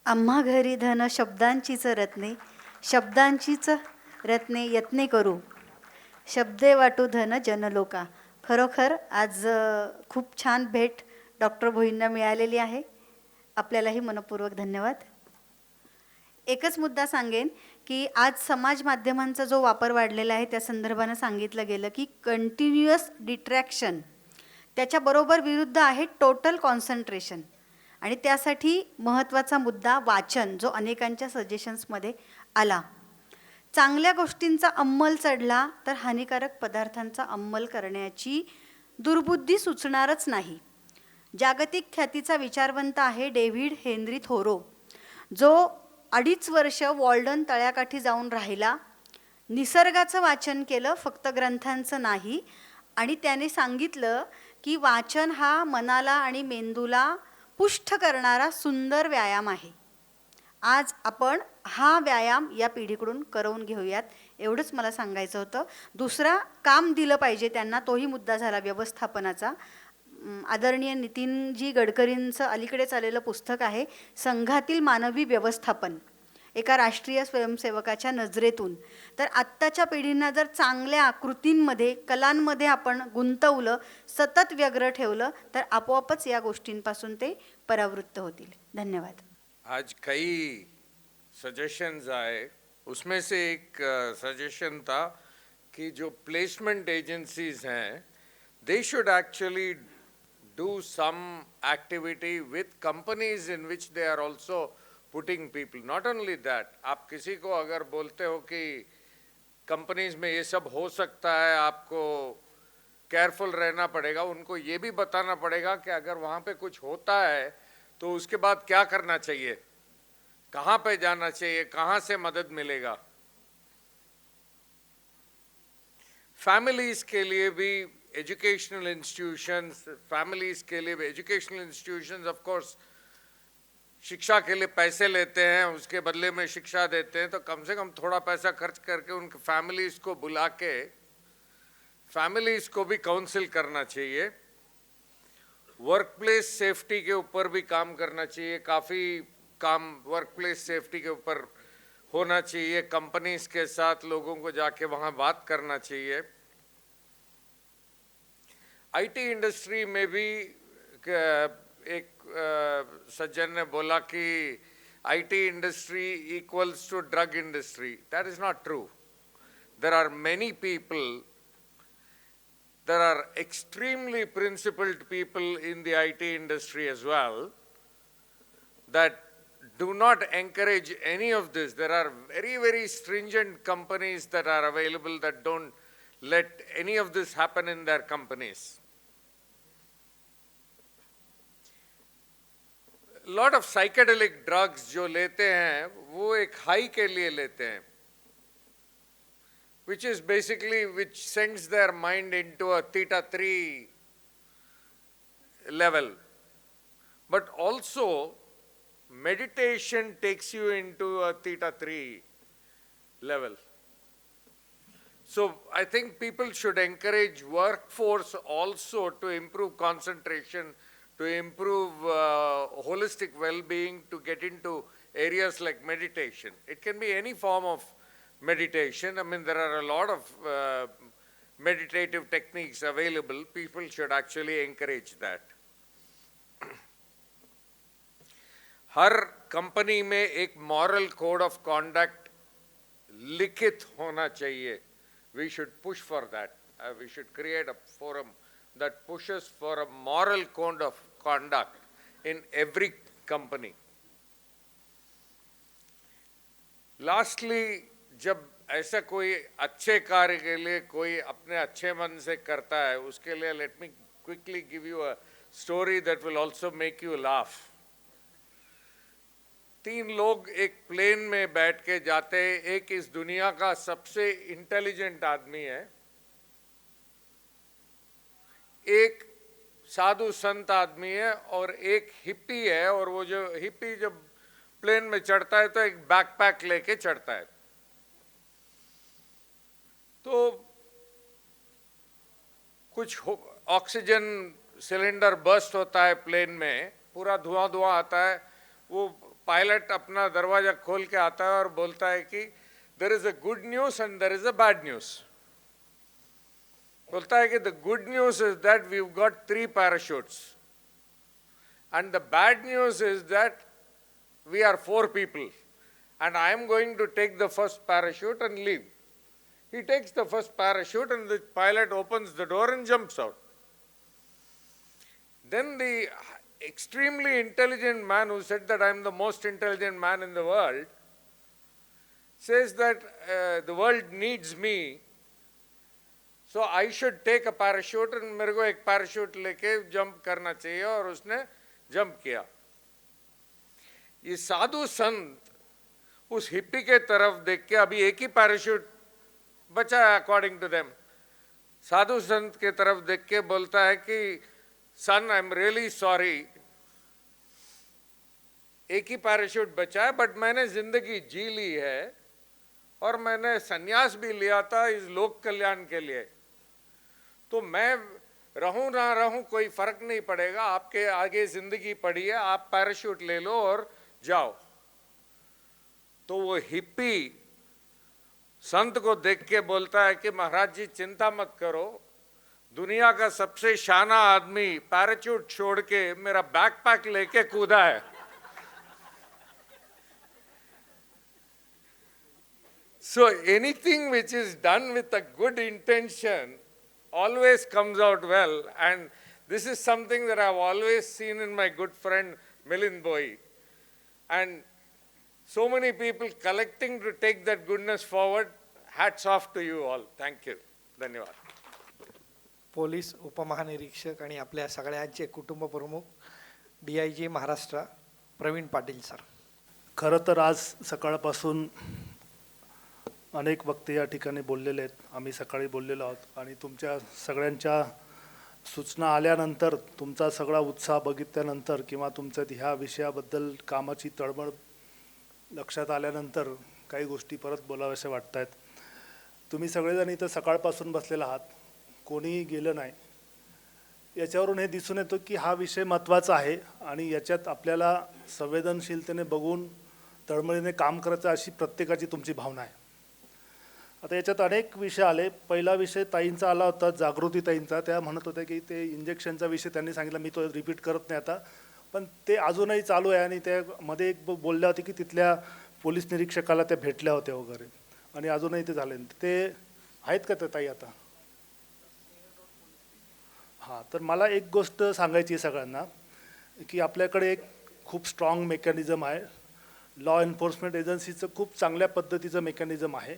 आम्हा घरी धन शब्दांचीच रत्ने, शब्दांचीच रत्ने यत्ने करू, शब्दे वाटू धन जनलोका. खरोखर आज खूप छान भेट डॉक्टर भोईंना मिळालेली आहे. आपल्यालाही मनपूर्वक धन्यवाद. एकच मुद्दा सांगेन की आज समाज माध्यमांचा जो वापर वाढलेला आहे त्या संदर्भानं सांगितलं गेलं की कंटिन्युअस डिट्रॅक्शन त्याच्याबरोबर विरुद्ध आहे टोटल कॉन्सन्ट्रेशन. आणि त्यासाठी महत्त्वाचा मुद्दा वाचन जो अनेकांच्या सजेशन्समध्ये आला. चांगल्या गोष्टींचा अंमल चढला तर हानिकारक पदार्थांचा अंमल करण्याची दुर्बुद्धी सुचणारच नाही. जागतिक ख्यातीचा विचारवंत आहे डेव्हिड हेनरी थोरो, जो 2.5 वर्ष वॉल्डन तळ्याकाठी जाऊन राहिला, निसर्गाचं वाचन केलं, फक्त ग्रंथांचं नाही. आणि त्याने सांगितलं की वाचन हा मनाला आणि मेंदूला पुष्ट करणारा सुंदर व्यायाम आहे. आज आपण हा व्यायाम या पिढीकडून करवून घेऊयात, एवढंच मला सांगायचं होतं. दुसरा काम दिलं पाहिजे त्यांना, तोही मुद्दा झाला व्यवस्थापनाचा. आदरणीय नितीनजी गडकरींचं अलीकडेच आलेलं पुस्तक आहे संघातील मानवी व्यवस्थापन, एका राष्ट्रीय स्वयंसेवकाच्या नजरेतून. तर आत्ताच्या पिढींना जर चांगल्या कृतींमध्ये कलांमध्ये आपण गुंतवलं, सतत व्यग्र ठेवलं तर आपोआपच या गोष्टींपासून ते परावृत्त होतील. धन्यवाद. आज कई सजेशंस आए, उसमें से एक सजेशन था कि जो प्लेसमेंट एजेंसीज हैं they should actually do some activity with companies in which they are also putting people. Not only that, आप किसी को अगर बोलते हो कि कंपनीज में ये सब हो सकता है, आपको केयरफुल रहना पड़ेगा, उनको ये भी बताना पड़ेगा कि अगर वहाँ पे कुछ होता है तो उसके बाद क्या करना चाहिए, कहाँ पे जाना चाहिए, कहाँ से मदद मिलेगा. फैमिलीज के लिए भी एजुकेशनल इंस्टीट्यूशंस, फैमिलीज के लिए एजुकेशनल इंस्टीट्यूशंस ऑफ कोर्स शिक्षा के लिए पैसे लेते हैं, उसके बदले में शिक्षा देते हैं, तो कम से कम थोड़ा पैसा खर्च करके उनके फैमिलीज को बुला के फैमिलीज को भी काउंसिल करना चाहिए. वर्क प्लेस सेफ्टी के ऊपर भी काम करना चाहिए. काफ़ी काम वर्क प्लेस सेफ्टी के ऊपर होना चाहिए. कंपनीज के साथ लोगों को जाके वहाँ बात करना चाहिए. आईटी इंडस्ट्री में भी एक सज्जन ने बोला कि IT industry equals to drug industry. That is not true. There are many people, there are extremely principled people in the IT industry as well that do not encourage any of this. There are very, very stringent companies that are available that don't let any of this happen in their companies. Lot of psychedelic drugs जो लेते हैं वो एक हाई के लिए लेते हैं, which is basically, which sends their mind into a theta 3 level. But also, meditation takes you into a theta 3 level. So I think people should encourage workforce also to improve concentration, to improve holistic well-being, to get into areas like meditation. It can be any form of meditation. I mean, there are a lot of meditative techniques available. People should actually encourage that. Her company में एक moral code of conduct लिखित होना चाहिए. We should push for that. We should create a forum that pushes for a moral code of conduct in every company. Lastly, जब ऐसा कोई अच्छे कार्य के लिए कोई अपने अच्छे मन से करता है, उसके लिए let me quickly give you a story that will also make you laugh. 3 लोग एक प्लेन में बैठ के जाते हैं. एक इस दुनिया का सबसे इंटेलिजेंट आदमी है, एक साधु संत आदमी है और एक हिप्पी है. और वो जो हिप्पी जब प्लेन में चढ़ता है तो एक बैकपैक लेके चढ़ता है. तो कुछ ऑक्सीजन सिलेंडर बर्स्ट होता है प्लेन में, पूरा धुआं धुआं आता है. वो पायलट अपना दरवाजा खोल के आता है और बोलता है कि there is a good news and there is a bad news. बोलता है कि the good news is that we have got 3 parachutes and the bad news is that we are 4 people and I am going to take the first parachute and leave. He takes the first parachute and the pilot opens the door and jumps out. Then the extremely intelligent man who said that I am the most intelligent man in the world says that the world needs me, so I should take a parachute and मेरे को एक parachute लेके jump करना चाहिए, और उसने jump KIA. ये साधु संत उस hippie के तरफ देख के, अभी एक ही पैराशूट बचा है अकॉर्डिंग टू देम, साधु संत के तरफ देख के बोलता है कि सन आई एम रियली सॉरी, एक ही पैराशूट बचा है बट मैंने जिंदगी जी ली है और मैंने संन्यास भी लिया था इस लोक कल्याण के लिए, तो मैं रहूं ना रहूं कोई फर्क नहीं पड़ेगा, आपके आगे जिंदगी पड़ी है, आप पैराशूट ले लो और जाओ। तो वो हिप्पी संत को देख के बोलता है कि महाराज जी चिंता मत करो, दुनिया का सबसे शाना आदमी पैराशूट छोड़ के मेरा बैकपैक लेके कूदा है। So anything which is done with a good intention always comes out well, and this is something that I've always seen in my good friend Milind Bhoi, and so many people collecting to take that goodness forward. Hats off to you all. Thank you. धन्यवाद। Police उपमहानिरीक्षक आणि आपल्या सगळ्यांचे कुटुंब प्रमुख DIG Maharashtra Pravin Patil sir. खरं तर आज सकाळपासून अनेक वक्ते या ठिकाणी बोललेले आहेत, आम्ही सकाळी बोललेलो आहोत, आणि तुमच्या सगळ्यांच्या सूचना आल्यानंतर, तुमचा सगळा उत्साह बघितल्यानंतर किंवा तुमच्या ह्या विषयाबद्दल कामाची तळमळ लक्षात आल्यानंतर काही गोष्टी परत बोलाव्याशा वाटत आहेत। तुम्ही सगळेजण इथं सकाळपासून बसलेला आहात, कोणीही गेलं नाही, याच्यावरून हे दिसून येतं की हा विषय महत्त्वाचा आहे आणि याच्यात आपल्याला संवेदनशीलतेने बघून तळमळीने काम करायचं अशी प्रत्येकाची तुमची भावना आहे। आता याच्यात अनेक विषय आले। पहिला विषय ताईंचा आला होता, जागृती ताईंचा, त्या म्हणत होत्या की ते इंजेक्शनचा विषय त्यांनी सांगितलं, मी तो रिपीट करत नाही आता, पण ते अजूनही चालू आहे, आणि त्यामध्ये एक बोलल्या होते की तिथल्या पोलीस निरीक्षकाला त्या भेटल्या होत्या वगैरे, आणि अजूनही ते झाले ते आहेत का त्या ताई आता? हां, तर मला एक गोष्ट सांगायची आहे सगळ्यांना की आपल्याकडे एक खूप स्ट्रॉंग मेकॅनिझम आहे, लॉ एन्फोर्समेंट एजन्सीचं खूप चांगल्या पद्धतीचं मेकॅनिझम आहे।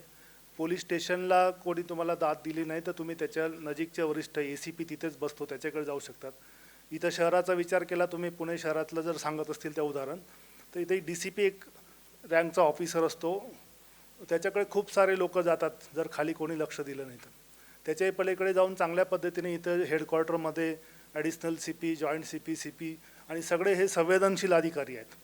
पोलीस स्टेशनला कोणी तुम्हाला दाद दिली नाही तर तुम्ही त्याच्या नजीकच्या वरिष्ठ ACP तिथेच बसतो, त्याच्याकडे जाऊ शकतात। इथं शहराचा विचार केला तुम्ही, पुणे शहरातलं जर सांगत असतील त्या उदाहरण, तर इथे DCP एक रँकचा ऑफिसर असतो, त्याच्याकडे खूप सारे लोक जातात जर खाली कोणी लक्ष दिलं नाही तर। त्याच्याही पलीकडे जाऊन चांगल्या पद्धतीने इथं हेडक्वार्टरमध्ये ॲडिशनल CP, जॉईंट CP आणि सगळे हे संवेदनशील अधिकारी आहेत।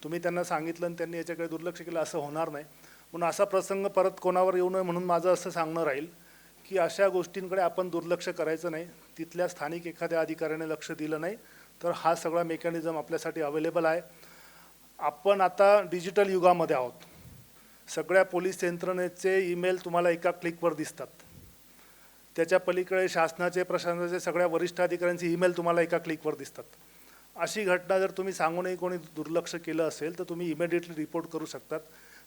तुम्ही त्यांना सांगितलं आणि त्यांनी याच्याकडे दुर्लक्ष केलं असं होणार नाही, म्हणून असा प्रसंग परत कोणावर येऊ नये म्हणून माझं असं सांगणं राहील की अशा गोष्टींकडे आपण दुर्लक्ष करायचं नाही। तिथल्या स्थानिक एखाद्या अधिकाऱ्याने लक्ष दिलं नाही तर हा सगळा मेकॅनिझम आपल्यासाठी अवेलेबल आहे। आपण आता डिजिटल युगामध्ये आहोत, सगळ्या पोलीस यंत्रणेचे ईमेल तुम्हाला एका क्लिकवर दिसतात, त्याच्या पलीकडे शासनाचे प्रशासनाचे सगळ्या वरिष्ठ अधिकाऱ्यांचे ईमेल तुम्हाला एका क्लिकवर दिसतात। अशी घटना जर तुम्ही सांगूनही कोणी दुर्लक्ष केलं असेल तर तुम्ही इमिडिएटली रिपोर्ट करू शकतात।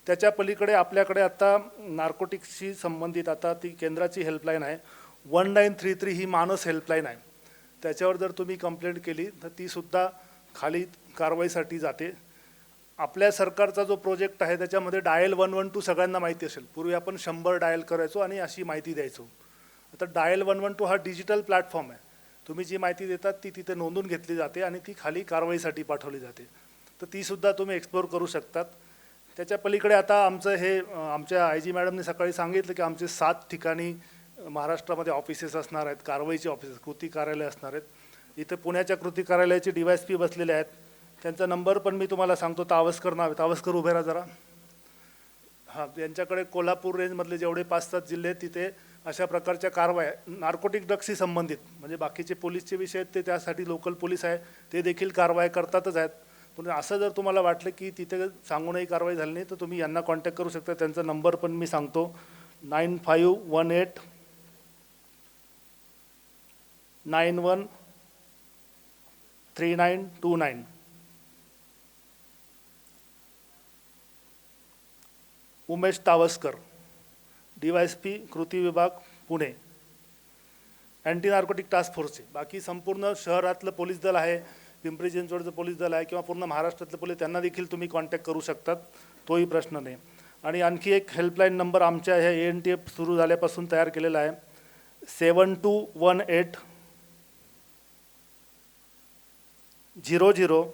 त्याच्या पलीकडे आपल्याकडे आता नार्कोटिक्सशी संबंधित आता ती केंद्राची हेल्पलाईन आहे 1933, ही मानस हेल्पलाईन आहे, त्याच्यावर जर तुम्ही कंप्लेंट केली तर तीसुद्धा खाली कारवाईसाठी जाते। आपल्या सरकारचा जो प्रोजेक्ट आहे त्याच्यामध्ये डायल 112 सगळ्यांना माहिती असेल, पूर्वी आपण 100 डायल करायचो आणि अशी माहिती द्यायचो। आता डायल 112 हा डिजिटल प्लॅटफॉर्म आहे, तुम्ही जी माहिती देतात ती तिथे नोंदून घेतली जाते आणि ती खाली कारवाईसाठी पाठवली जाते, तर तीसुद्धा तुम्ही एक्सप्लोर करू शकतात। त्याच्या पलीकडे आता आमचं हे आमच्या IG मॅडमने सकाळी सांगितलं की आमचे 7 ठिकाणी महाराष्ट्रामध्ये ऑफिसेस असणार आहेत, कारवाईचे ऑफिसेस, कृती कार्यालय असणार आहेत। इथे पुण्याच्या कृती कार्यालयाचे DYSP बसलेले आहेत, त्यांचा नंबर पण मी तुम्हाला सांगतो, तावस्कर नाव आहे, तावस्कर उभे राहा जरा। हां, यांच्याकडे कोल्हापूर रेंजमधले जेवढे 5-7 जिल्हे आहेत तिथे अशा प्रकारच्या कारवाया नार्कोटिक ड्रग्सशी संबंधित, म्हणजे बाकीचे पोलीसचे विषय आहेत ते त्यासाठी लोकल पोलीस आहे, ते देखील कारवाया करतातच आहेत। पण असं जर तुम्हाला वाटलं की तिथे सांगूनही कारवाई झाली नाही तर तुम्ही यांना कॉन्टॅक्ट करू शकता. त्यांचा नंबर पण मी सांगतो, 9518 913929. उमेश तावस्कर, DYSP कृती विभाग पुणे, अँटी नार्कोटिक टास्क फोर्सचे. बाकी संपूर्ण शहरातलं पोलीस दल आहे, पिंपरी चिंचवडचं पोलीस दल आहे किंवा पूर्ण महाराष्ट्रातलं पोलीस, त्यांना देखील तुम्ही कॉन्टॅक्ट करू शकतात, तोही प्रश्न नाही. आणि आणखी एक हेल्पलाईन नंबर आमच्या ह्या ANTF सुरू झाल्यापासून तयार केलेला आहे, 7218 00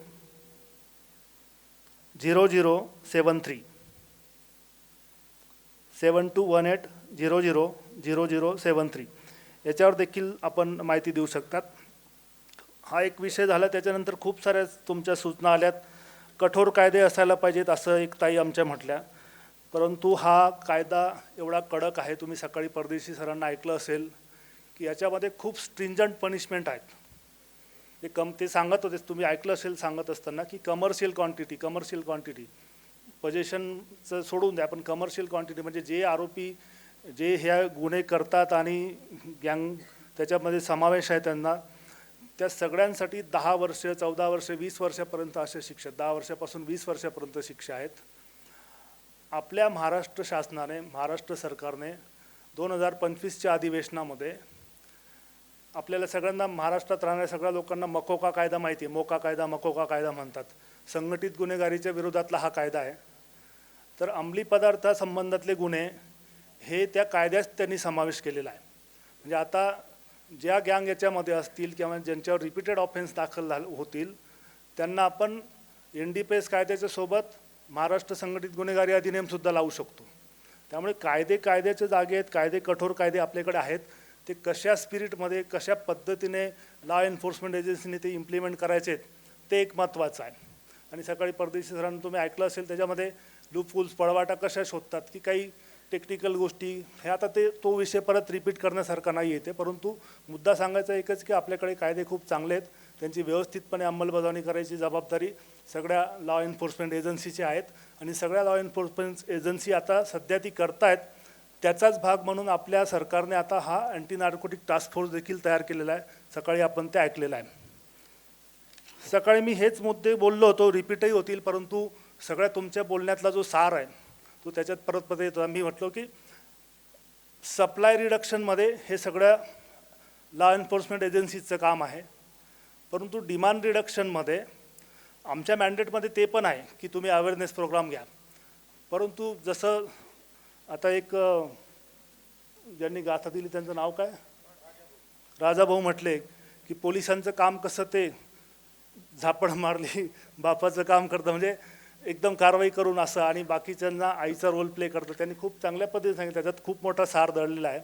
0073. 7218 00 0073 याच्यावर देखील आपण माहिती देऊ शकतात. हा एक विषय झाला. त्याच्यानंतर खूप साऱ्या तुमच्या सूचना आल्यात. कठोर कायदे असायला पाहिजेत असं एक ताई आमच्या म्हटल्या, परंतु हा कायदा एवढा कडक आहे. तुम्ही सकाळी परदेशी सरांना ऐकलं असेल की याच्यामध्ये खूप स्ट्रिंजंट पनिशमेंट आहेत. ते सांगत होते, तुम्ही ऐकलं असेल सांगत असताना, की कमर्शियल क्वांटिटी पोजेशनचं सोडून द्या, पण कमर्शियल क्वांटिटी म्हणजे जे आरोपी जे ह्या गुन्हे करतात आणि गँग त्याच्यामध्ये समावेश आहे त्यांना, त्या सगळ्यांसाठी 10 वर्ष 14 वर्ष 20 वर्षापर्यंत अशा शिक्षा, 10 वर्षापासून 20 वर्षापर्यंत शिक्षा आहेत. आपल्या महाराष्ट्र शासनाने, महाराष्ट्र सरकारने 2025च्या अधिवेशनामध्ये आपल्याला सगळ्यांना, महाराष्ट्रात राहणाऱ्या सगळ्या लोकांना मकोका कायदा माहिती आहे, मकोका कायदा म्हणतात. संघटित गुन्हेगारीच्या विरोधातला हा कायदा आहे. तर अंमली पदार्थासंबंधातले गुन्हे हे त्या कायद्यात त्यांनी समावेश केलेला आहे. म्हणजे आता ज्या गँग याच्यामध्ये असतील किंवा ज्यांच्यावर रिपीटेड ऑफेन्स दाखल होतील त्यांना आपण NDPS कायद्याच्या सोबत महाराष्ट्र संघटित गुन्हेगारी अधिनियमसुद्धा लावू शकतो. त्यामुळे कायद्याच्या जागे आहेत, कठोर कायदे आपल्याकडे आहेत. ते कशा स्पिरिटमध्ये, कशा पद्धतीने लॉ एन्फोर्समेंट एजन्सीने ते इम्प्लिमेंट करायचे आहेत ते एक महत्त्वाचं आहे. आणि सकाळी परदेशी सरांना तुम्ही ऐकलं असेल त्याच्यामध्ये लूपहोल्स, पळवाटा कशा शोधतात, की काही टेक्निकल गोष्टी, हे आता तो विषय परत रिपीट करण्यासारखा नाही येते. परंतु मुद्दा सांगायचा एकच की आपल्याकडे कायदे खूप चांगले आहेत. त्यांची व्यवस्थितपणे अंमलबजावणी करायची जबाबदारी सगळ्या लॉ एन्फोर्समेंट एजन्सीची आहेत. आणि सगळ्या लॉ एन्फोर्समेंट एजन्सी आता सध्या ती करतायत. त्याचाच भाग म्हणून आपल्या सरकारने आता हा अँटी नार्कोटिक टास्क फोर्स देखील तयार केलेला आहे. सकाळी आपण ते ऐकलेलं आहे. सकाळी मी हेच मुद्दे बोललो होतो, रिपीटही होतील, परंतु सगळ्या तुमच्या बोलण्यातला जो सार आहे तो त्याच्यात परत येतो. मी म्हटलो की सप्लाय रिडक्शनमध्ये हे सगळ्या लॉ एन्फोर्समेंट एजन्सीचं काम आहे, परंतु डिमांड रिडक्शनमध्ये आमच्या मॅन्डेटमध्ये ते पण आहे की तुम्ही अवेअरनेस प्रोग्राम घ्या. परंतु जसं आता एक ज्यांनी गाथा दिली त्यांचं नाव काय, राजाभाऊ म्हटले की पोलिसांचं काम कसं ते झापड मारली बापाचं काम करतं, म्हणजे एकदम कारवाई करून असं, आणि बाकीच्यांना आईचा रोल प्ले करतं. त्यांनी खूप चांगल्या पद्धतीने सांगितलं. त्याच्यात खूप मोठा सार दडलेला आहे.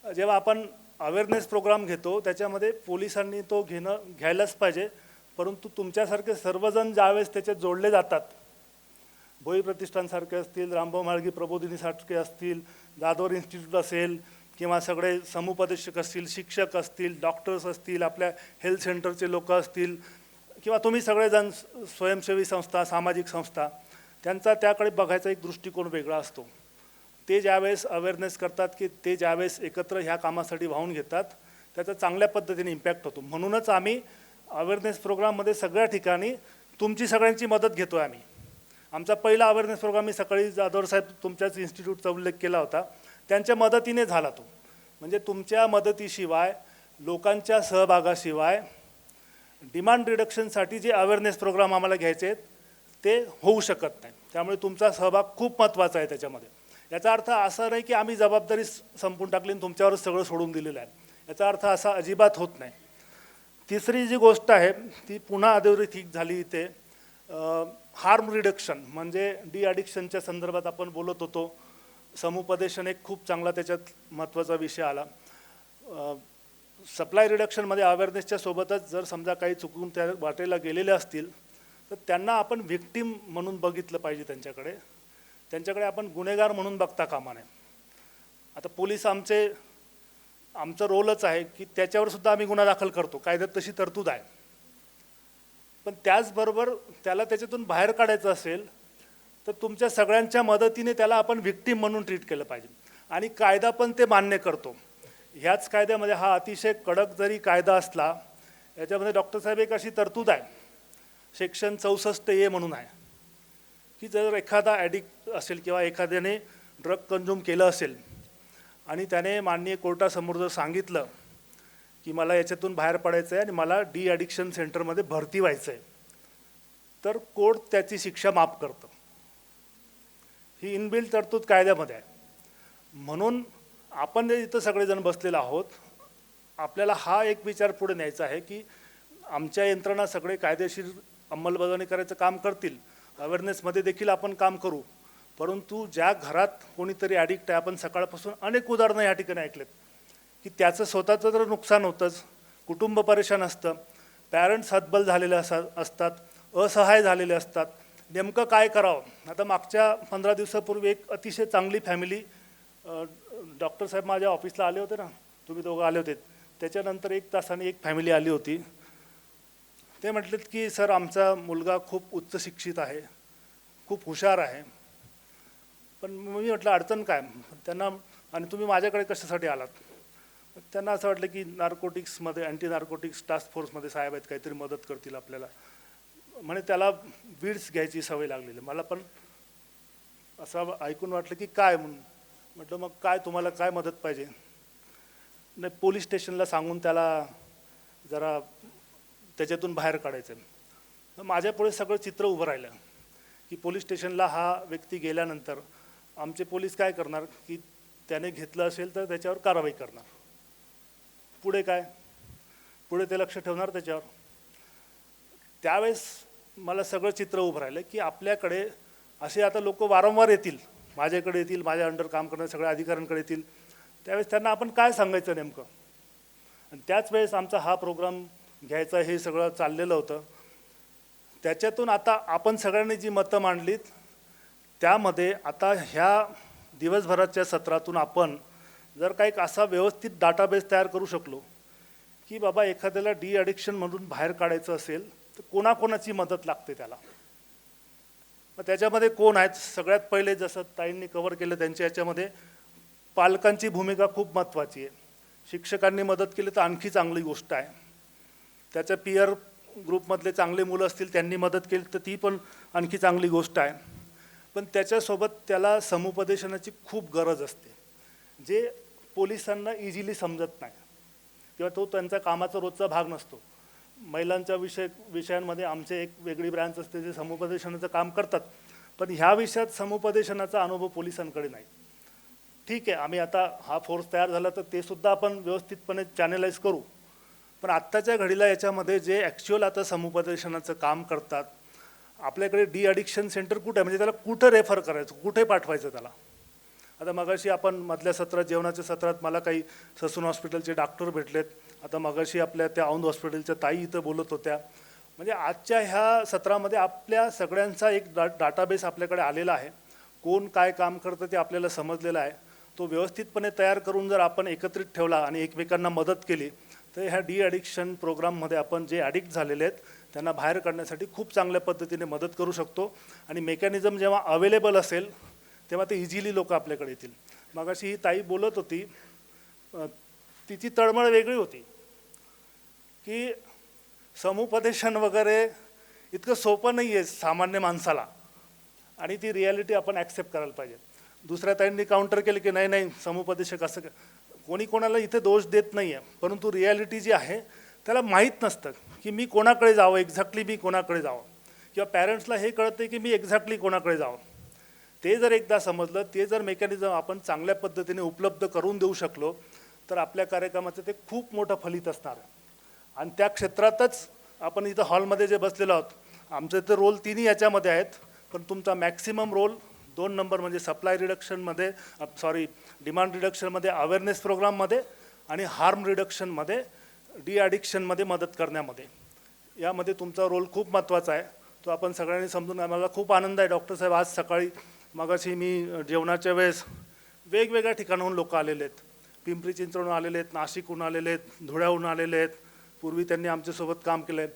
जेव्हा आपण अवेअरनेस प्रोग्राम घेतो त्याच्यामध्ये पोलिसांनी तो घ्यायलाच पाहिजे, परंतु तुमच्यासारखे सर्वजण ज्यावेळेस त्याच्यात जोडले जातात, भोई प्रतिष्ठानसारखे असतील, रामभाऊ म्हाळगी प्रबोधिनीसारखे असतील, जाधवर इन्स्टिट्यूट असेल किंवा सगळे समुपदेशक असतील, शिक्षक असतील, डॉक्टर्स असतील, आपल्या हेल्थ सेंटरचे लोक असतील किंवा तुम्ही सगळेजण स्वयंसेवी संस्था, सामाजिक संस्था, त्यांचा त्याकडे बघायचा एक दृष्टिकोन वेगळा असतो. ते ज्यावेळेस अवेअरनेस करतात की ते ज्यावेळेस एकत्र ह्या कामासाठी वाहून घेतात त्याचा चांगल्या पद्धतीने इम्पॅक्ट होतो. म्हणूनच आम्ही अवेअरनेस प्रोग्राममध्ये सगळ्या ठिकाणी तुमची सगळ्यांची मदत घेतो आहे. आमचा पहिला अवेअरनेस प्रोग्राम मी सकाळी जाधवर साहेब तुमच्याच इन्स्टिट्यूटचा उल्लेख केला होता, त्यांच्या मदतीने झाला तो. म्हणजे तुमच्या मदतीशिवाय, लोकांच्या सहभागाशिवाय डिमांड रिडक्शनसाठी जे अवेअरनेस प्रोग्राम आम्हाला घ्यायचे आहेत ते होऊ शकत नाही. त्यामुळे तुमचा सहभाग खूप महत्त्वाचा आहे त्याच्यामध्ये. याचा अर्थ असा नाही की आम्ही जबाबदारी संपून टाकली आणि तुमच्यावरच सगळं सोडून दिलेलं आहे, याचा अर्थ असा अजिबात होत नाही. तिसरी जी गोष्ट आहे ती पुन्हा अधोरेखित झाली इथे, हार्म रिडक्शन म्हणजे डी-ॲडिक्शनच्या संदर्भात आपण बोलत होतो. समुपदेशन एक खूप चांगला त्याच्यात महत्त्वाचा विषय आला. सप्लाय रिडक्शनमध्ये अवेअरनेसच्या सोबतच जर समजा काही चुकून त्या वाटेला गेलेले असतील तर त्यांना आपण व्हिक्टीम म्हणून बघितलं पाहिजे. त्यांच्याकडे आपण गुन्हेगार म्हणून बघता कामा नये. आता पोलीस आमचं रोलच आहे की त्याच्यावर सुद्धा आम्ही गुन्हा दाखल करतो, कायद्यात तशी तरतूद आहे. पण त्याचबरोबर त्याला त्याच्यातून बाहेर काढायचं असेल तर तुमच्या सगळ्यांच्या मदतीने त्याला आपण व्हिक्टीम म्हणून ट्रीट केलं पाहिजे. आणि कायदा पण ते मान्य करतो. ह्याच कायद्यामध्ये हा अतिशय कडक जरी कायदा असला, याच्यामध्ये डॉक्टर साहेब एक अशी तरतूद आहे, सेक्शन 64A म्हणून आहे, की जर एखादा ॲडिक्ट असेल किंवा एखाद्याने ड्रग कंझ्युम केलं असेल आणि त्याने माननीय कोर्टासमोर जर सांगितलं की मला याच्यातून बाहेर पडायचं आहे आणि मला डी ॲडिक्शन सेंटरमध्ये भरती व्हायचं आहे, तर कोर्ट त्याची शिक्षा माफ करतं. ही इनबिल्ट तरतूद कायद्यामध्ये आहे. म्हणून आपण जे इथं सगळेजण बसलेलो आहोत, आपल्याला हा एक विचार पुढे न्यायचा आहे की आमच्या यंत्रणा सगळे कायदेशीर अंमलबजावणी करायचं काम करतील, अवेअरनेसमध्ये देखील आपण काम करू, परंतु ज्या घरात कोणीतरी ॲडिक्ट आहे, आपण सकाळपासून अनेक उदाहरणं या ठिकाणी ऐकलेत की त्याचं स्वतःचं तर नुकसान होतंच, कुटुंब परेशान असतं, पॅरेंट्स हतबल झालेले असतात, असहाय झालेले असतात. नेमकं काय करावं? आता मागच्या 15 दिवसापूर्वी एक अतिशय चांगली फॅमिली, डॉक्टर साहेब माझ्या ऑफिसला आले होते ना, तुम्ही दोघं आले होते, त्याच्यानंतर 1 तासाने एक फॅमिली आली होती. ते म्हटलेत की सर, आमचा मुलगा खूप उच्च शिक्षित आहे, खूप हुशार आहे, पण मी म्हटलं अडचण काय त्यांना, आणि तुम्ही माझ्याकडे कशासाठी आलात? त्यांना असं वाटलं की नार्कोटिक्समध्ये, अँटी नार्कोटिक्स टास्क फोर्समध्ये साहेब आहेत, काहीतरी मदत करतील आपल्याला. म्हणे त्याला बीड्स घ्यायची सवय लागलेली. मला पण असं ऐकून वाटलं की काय म्हणून. म्हटलं मग काय, तुम्हाला काय मदत पाहिजे? नाही, पोलीस स्टेशनला सांगून त्याला जरा त्याच्यातून बाहेर काढायचं. माझ्यापुढे सगळं चित्र उभं राहिलं की पोलीस स्टेशनला हा व्यक्ती गेल्यानंतर आमचे पोलीस काय करणार की त्याने घेतलं असेल तर त्याच्यावर कारवाई करणार. पुढे काय? पुढे ते लक्ष ठेवणार त्याच्यावर. त्यावेळेस मला सगळं चित्र उभं राहिलं की आपल्याकडे असे आता लोक वारंवार येतील, माझ्याकडे येतील, माझ्या अंडर काम करणाऱ्या सगळ्या अधिकाऱ्यांकडे येतील. त्यावेळेस त्यांना आपण काय सांगायचं नेमकं? आणि त्याच वेळेस आमचा हा प्रोग्राम घ्यायचा हे सगळं चाललेलं होतं. त्याच्यातून आता आपण सगळ्यांनी जी मतं मांडलीत, त्यामध्ये आता ह्या दिवसभराच्या सत्रातून आपण जर का एक असा व्यवस्थित डाटाबेस तयार करू शकलो की बाबा एखाद्याला डी ॲडिक्शनमधून बाहेर काढायचं असेल तर कोणाकोणाची मदत लागते त्याला. मग त्याच्यामध्ये कोण आहेत? सगळ्यात पहिले जसं ताईंनी कव्हर केलं त्यांच्या याच्यामध्ये पालकांची भूमिका खूप महत्त्वाची आहे. शिक्षकांनी मदत केली तर आणखी चांगली गोष्ट आहे. त्याच्या पियर ग्रुपमधले चांगले मुलं असतील, त्यांनी मदत केली तर ती पण आणखी चांगली गोष्ट आहे. पण त्याच्यासोबत त्याला समुपदेशनाची खूप गरज असते, जे पोलिसांना इझिली समजत नाही किंवा तो त्यांचा कामाचा रोजचा भाग नसतो. महिलांच्या विषयांमध्ये आमचे एक वेगळी ब्रँच असते जे समुपदेशनाचं काम करतात, पण ह्या विषयात समुपदेशनाचा अनुभव पोलिसांकडे नाही. ठीक आहे, आम्ही आता हा फोर्स तयार झाला तर ते सुद्धा आपण व्यवस्थितपणे चॅनलाइज करू. पण आत्ताच्या घडीला याच्यामध्ये जे ॲक्च्युअल आता समुपदेशनाचं काम करतात, आपल्याकडे डी ॲडिक्शन सेंटर कुठे आहे, म्हणजे त्याला कुठं रेफर करायचं, कुठे पाठवायचं त्याला? आता मगाशी आपण मधल्या सत्रात, जेवणाच्या सत्रात मला काही ससून हॉस्पिटलचे डॉक्टर भेटलेत. आता मगाशी आपल्या त्या औंध हॉस्पिटलच्या ताई इथं बोलत होत्या. म्हणजे आजच्या ह्या सत्रामध्ये आपल्या सगळ्यांचा एक डाटाबेस आपल्याकडे आलेला आहे. कोण काय काम करतं ते आपल्याला समजलेलं आहे. तो व्यवस्थितपणे तयार करून जर आपण एकत्रित ठेवला आणि एकमेकांना मदत केली तर ह्या डी ॲडिक्शन प्रोग्राममध्ये आपण जे ॲडिक्ट झालेले आहेत त्यांना बाहेर काढण्यासाठी खूप चांगल्या पद्धतीने मदत करू शकतो. आणि मेकॅनिझम जेव्हा अवेलेबल असेल तेव्हा ते इझिली लोक आपल्याकडे येतील. मगाशी ही ताई बोलत होती, तिची तळमळ वेगळी होती की समुपदेशन वगैरे इतकं सोपं नाही आहे सामान्य माणसाला, आणि ती रिॲलिटी आपण ॲक्सेप्ट करायला पाहिजे. दुसऱ्या ताईंनी काउंटर केलं की नाही नाही, समुपदेशक असं कोणी कोणाला इथे दोष देत नाही आहे, परंतु रिॲलिटी जी आहे त्याला माहीत नसतं की मी कोणाकडे जावं, एक्झॅक्टली मी कोणाकडे जावं, किंवा पॅरेंट्सला हे कळत नाही की मी एक्झॅक्टली कोणाकडे जावं. ते जर एकदा समजलं, ते जर मेकॅनिझम आपण चांगल्या पद्धतीने उपलब्ध करून देऊ शकलो तर आपल्या कार्यक्रमाचं ते खूप मोठं फलित असणार आहे. आणि त्या क्षेत्रातच आपण इथं हॉलमध्ये जे बसलेलो आहोत, आमचे तर रोल तिन्ही याच्यामध्ये आहेत, पण तुमचा मॅक्सिमम रोल 2 नंबर म्हणजे सप्लाय रिडक्शनमध्ये, डिमांड रिडक्शनमध्ये, अवेअरनेस प्रोग्राममध्ये आणि हार्म रिडक्शनमध्ये, डी ॲडिक्शनमध्ये मदत करण्यामध्ये, यामध्ये तुमचा रोल खूप महत्त्वाचा आहे. तो आपण सगळ्यांनी समजून, आम्हाला खूप आनंद आहे. डॉक्टर साहेब, आज सकाळी मगाशी मी जेवणाच्या वेळेस वेगवेगळ्या ठिकाणाहून लोक आलेले आहेत. पिंपरी चिंचवडून आलेले आहेत, नाशिकहून आलेले आहेत, धुळ्याहून आलेले आहेत. पूर्वी त्यांनी आमच्यासोबत काम केलं आहे.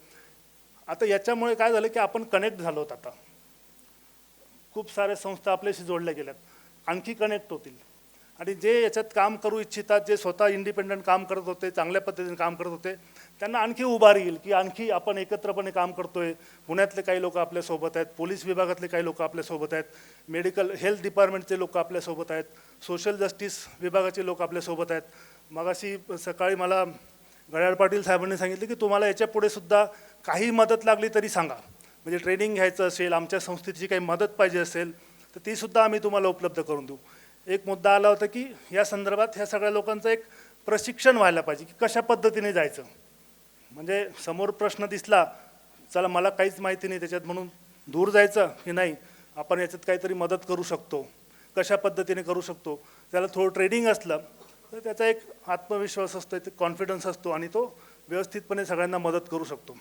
आता याच्यामुळे काय झालं की आपण कनेक्ट झालो आहोत. आता खूप साऱ्या संस्था आपल्याशी जोडल्या गेल्यात, आणखी कनेक्ट होतील. आणि जे याच्यात काम करू इच्छितात, जे स्वतः इंडिपेंडंट काम करत होते, चांगल्या पद्धतीने काम करत होते, त्यांना आणखी उभारी येईल की आणखी आपण एकत्रपणे काम करतोय. पुण्यातले काही लोक आपल्यासोबत आहेत, पोलीस विभागातले काही लोक आपल्यासोबत आहेत, मेडिकल हेल्थ डिपार्टमेंटचे लोक आपल्यासोबत आहेत, सोशल जस्टिस विभागाचे लोक आपल्यासोबत आहेत. मगाशी सकाळी मला घड्याळ पाटील साहेबांनी सांगितलं की तुम्हाला याच्या पुढे सुद्धा काही मदत लागली तरी सांगा, म्हणजे ट्रेनिंग घ्यायचं असेल, आमच्या संस्थेची काही मदत पाहिजे असेल तर ती सुद्धा आम्ही तुम्हाला उपलब्ध करून देऊ. एक मुद्दा आला होता की या संदर्भात ह्या सगळ्या लोकांचं एक प्रशिक्षण व्हायला पाहिजे की कशा पद्धतीने जायचं. म्हणजे समोर प्रश्न दिसला, चला मला काहीच माहिती नाही त्याच्यात म्हणून दूर जायचं की नाही, आपण याच्यात काहीतरी मदत करू शकतो, कशा पद्धतीने करू शकतो. त्याला थोडं ट्रेनिंग असलं तर त्याचा एक आत्मविश्वास असतो, एक कॉन्फिडन्स असतो आणि तो व्यवस्थितपणे सगळ्यांना मदत करू शकतो.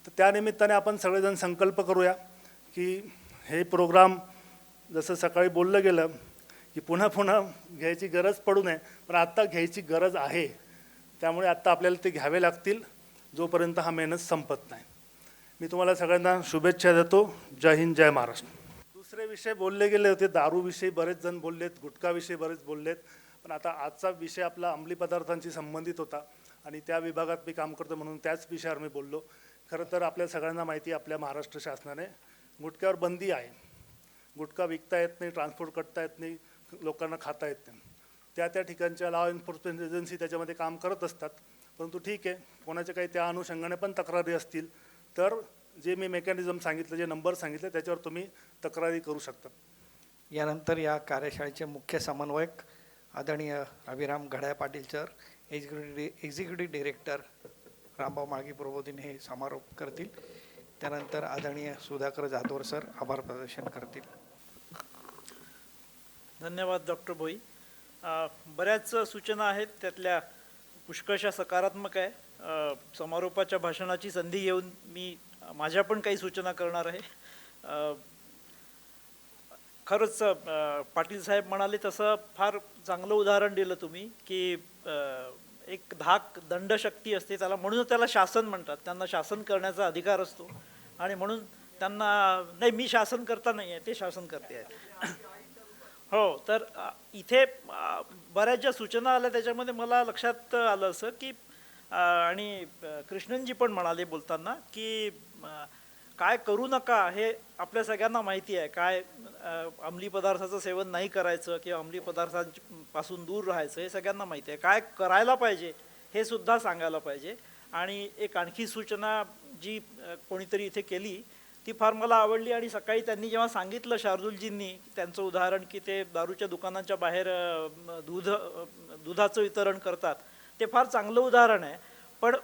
तर त्यानिमित्ताने आपण सगळेजण संकल्प करूया की हे प्रोग्राम जसं सकाळी बोललं गेलं की पुन्हा पुन्हा घ्यायची गरज पडू नये, पण आत्ता घ्यायची गरज आहे. त्यामुळे आत्ता आपल्याला ते घ्यावे लागतील जोपर्यंत हा मेहनत संपत नाही. मी तुम्हाला सगळ्यांना शुभेच्छा देतो. जय हिंद, जय महाराष्ट्र. दुसरे विषय बोलले गेले होते, दारूविषयी बरेच जण बोललेत, गुटखाविषयी बरेच बोललेत, पण आता आजचा विषय आपला अंमली पदार्थांशी संबंधित होता आणि त्या विभागात मी काम करतो म्हणून त्याच विषयावर मी बोललो. खरं तर आपल्या सगळ्यांना माहिती आहे, आपल्या महाराष्ट्र शासनाने गुटख्यावर बंदी आहे. गुटखा विकता येत नाही, ट्रान्सपोर्ट करता येत नाही, लोकांना खाता येत नाही. त्या ठिकाणच्या लॉ एन्फोर्समेंट एजन्सी त्याच्यामध्ये काम करत असतात. परंतु ठीक आहे, कोणाच्या काही त्या अनुषंगाने पण तक्रारी असतील तर जे मी मेकॅनिझम सांगितलं, जे नंबर सांगितले त्याच्यावर तुम्ही तक्रारी करू शकता. यानंतर या कार्यशाळेचे मुख्य समन्वयक आदरणीय अभिराम घड्याळ Patil sir, executive director Rambhau Mhalgi Prabodhini हे समारोप करतील. त्यानंतर आदरणीय सुधाकर जाधवर सर आभार प्रदर्शन करतील. धन्यवाद डॉक्टर भोई. बऱ्याच सूचना आहेत, त्यातल्या पुष्कळशा सकारात्मक आहे. समारोपाच्या भाषणाची संधी घेऊन मी माझ्या पण काही सूचना करणार आहे. खरंच पाटील साहेब म्हणाले तसं फार चांगलं उदाहरण दिलं तुम्ही की एक धाक दंडशक्ती असते, त्याला म्हणून त्याला शासन म्हणतात. त्यांना शासन करण्याचा अधिकार असतो आणि म्हणून त्यांना नाही, मी शासन करता नाही आहे, ते शासन करते आहे. हो, तर इथे बऱ्याच ज्या सूचना आल्या त्याच्यामध्ये मला लक्षात आलं असं की आणि कृष्णनजी पण म्हणाले बोलताना की काय करू नका हे आपल्या सगळ्यांना माहिती आहे. काय अंमली पदार्थाचं सेवन नाही करायचं किंवा अंमली पदार्थांपासून दूर राहायचं हे सगळ्यांना माहिती आहे. काय करायला पाहिजे हे सुद्धा सांगायला पाहिजे. आणि एक आणखी सूचना जी कोणीतरी इथे केली ती फार मला आवडली. आणि सकाळी त्यांनी जेव्हा सांगितलं शार्दूलजींनी त्यांचं उदाहरण की ते दारूच्या दुकानांच्या बाहेर दुधाचं वितरण करतात, ते फार चांगलं उदाहरण आहे. पण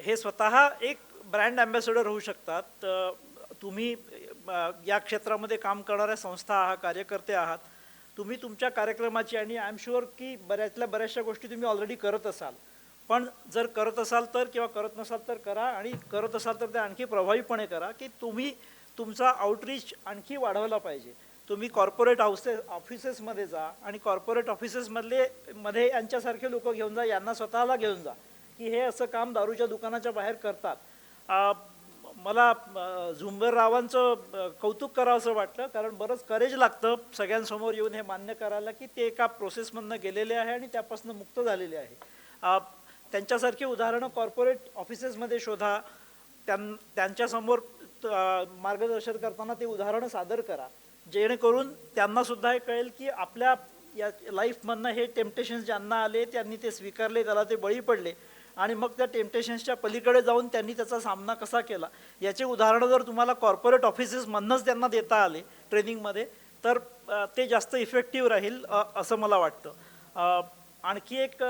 हे स्वतः एक ब्रँड ॲम्बॅसेडर होऊ शकतात. तुम्ही या क्षेत्रामध्ये काम करणाऱ्या संस्था आहात, कार्यकर्ते आहात, तुम्ही तुमच्या कार्यक्रमाची आणि आय एम शुअर की बऱ्याचशा गोष्टी तुम्ही ऑलरेडी करत असाल, पण जर करत असाल तर किंवा करत नसाल तर करा, आणि करत असाल तर ते आणखी प्रभावीपणे करा की तुम्ही तुमचा आउटरीच आणखी वाढवला पाहिजे. तुम्ही कॉर्पोरेट ऑफिसेसमध्ये जा आणि कॉर्पोरेट ऑफिसेसमध्ये यांच्यासारखे लोक घेऊन जा, यांना स्वतःला घेऊन जा की हे असं काम दारूच्या दुकानाच्या बाहेर करतात. मला झुंबर रावांचं कौतुक करावं असं वाटलं, कारण बरंच करेज लागतं सगळ्यांसमोर येऊन हे मान्य करायला की ते एका प्रोसेसमधनं गेलेले आहे आणि त्यापासून मुक्त झालेले आहे. त्यांच्यासारखी उदाहरणं कॉर्पोरेट ऑफिसेसमध्ये शोधा, त्यांच्यासमोर मार्गदर्शन करताना ते उदाहरणं सादर करा, जेणेकरून त्यांनासुद्धा हे कळेल की आपल्या या लाईफमधनं हे टेम्पटेशन्स ज्यांना आले त्यांनी ते स्वीकारले, त्याला ते बळी पडले आणि मग त्या टेम्पटेशन्सच्या पलीकडे जाऊन त्यांनी त्याचा सामना कसा केला याचे उदाहरणं जर तुम्हाला कॉर्पोरेट ऑफिसेसमधनंच त्यांना देता आले ट्रेनिंगमध्ये तर ते जास्त इफेक्टिव्ह राहील असं मला वाटतं. आणखी एक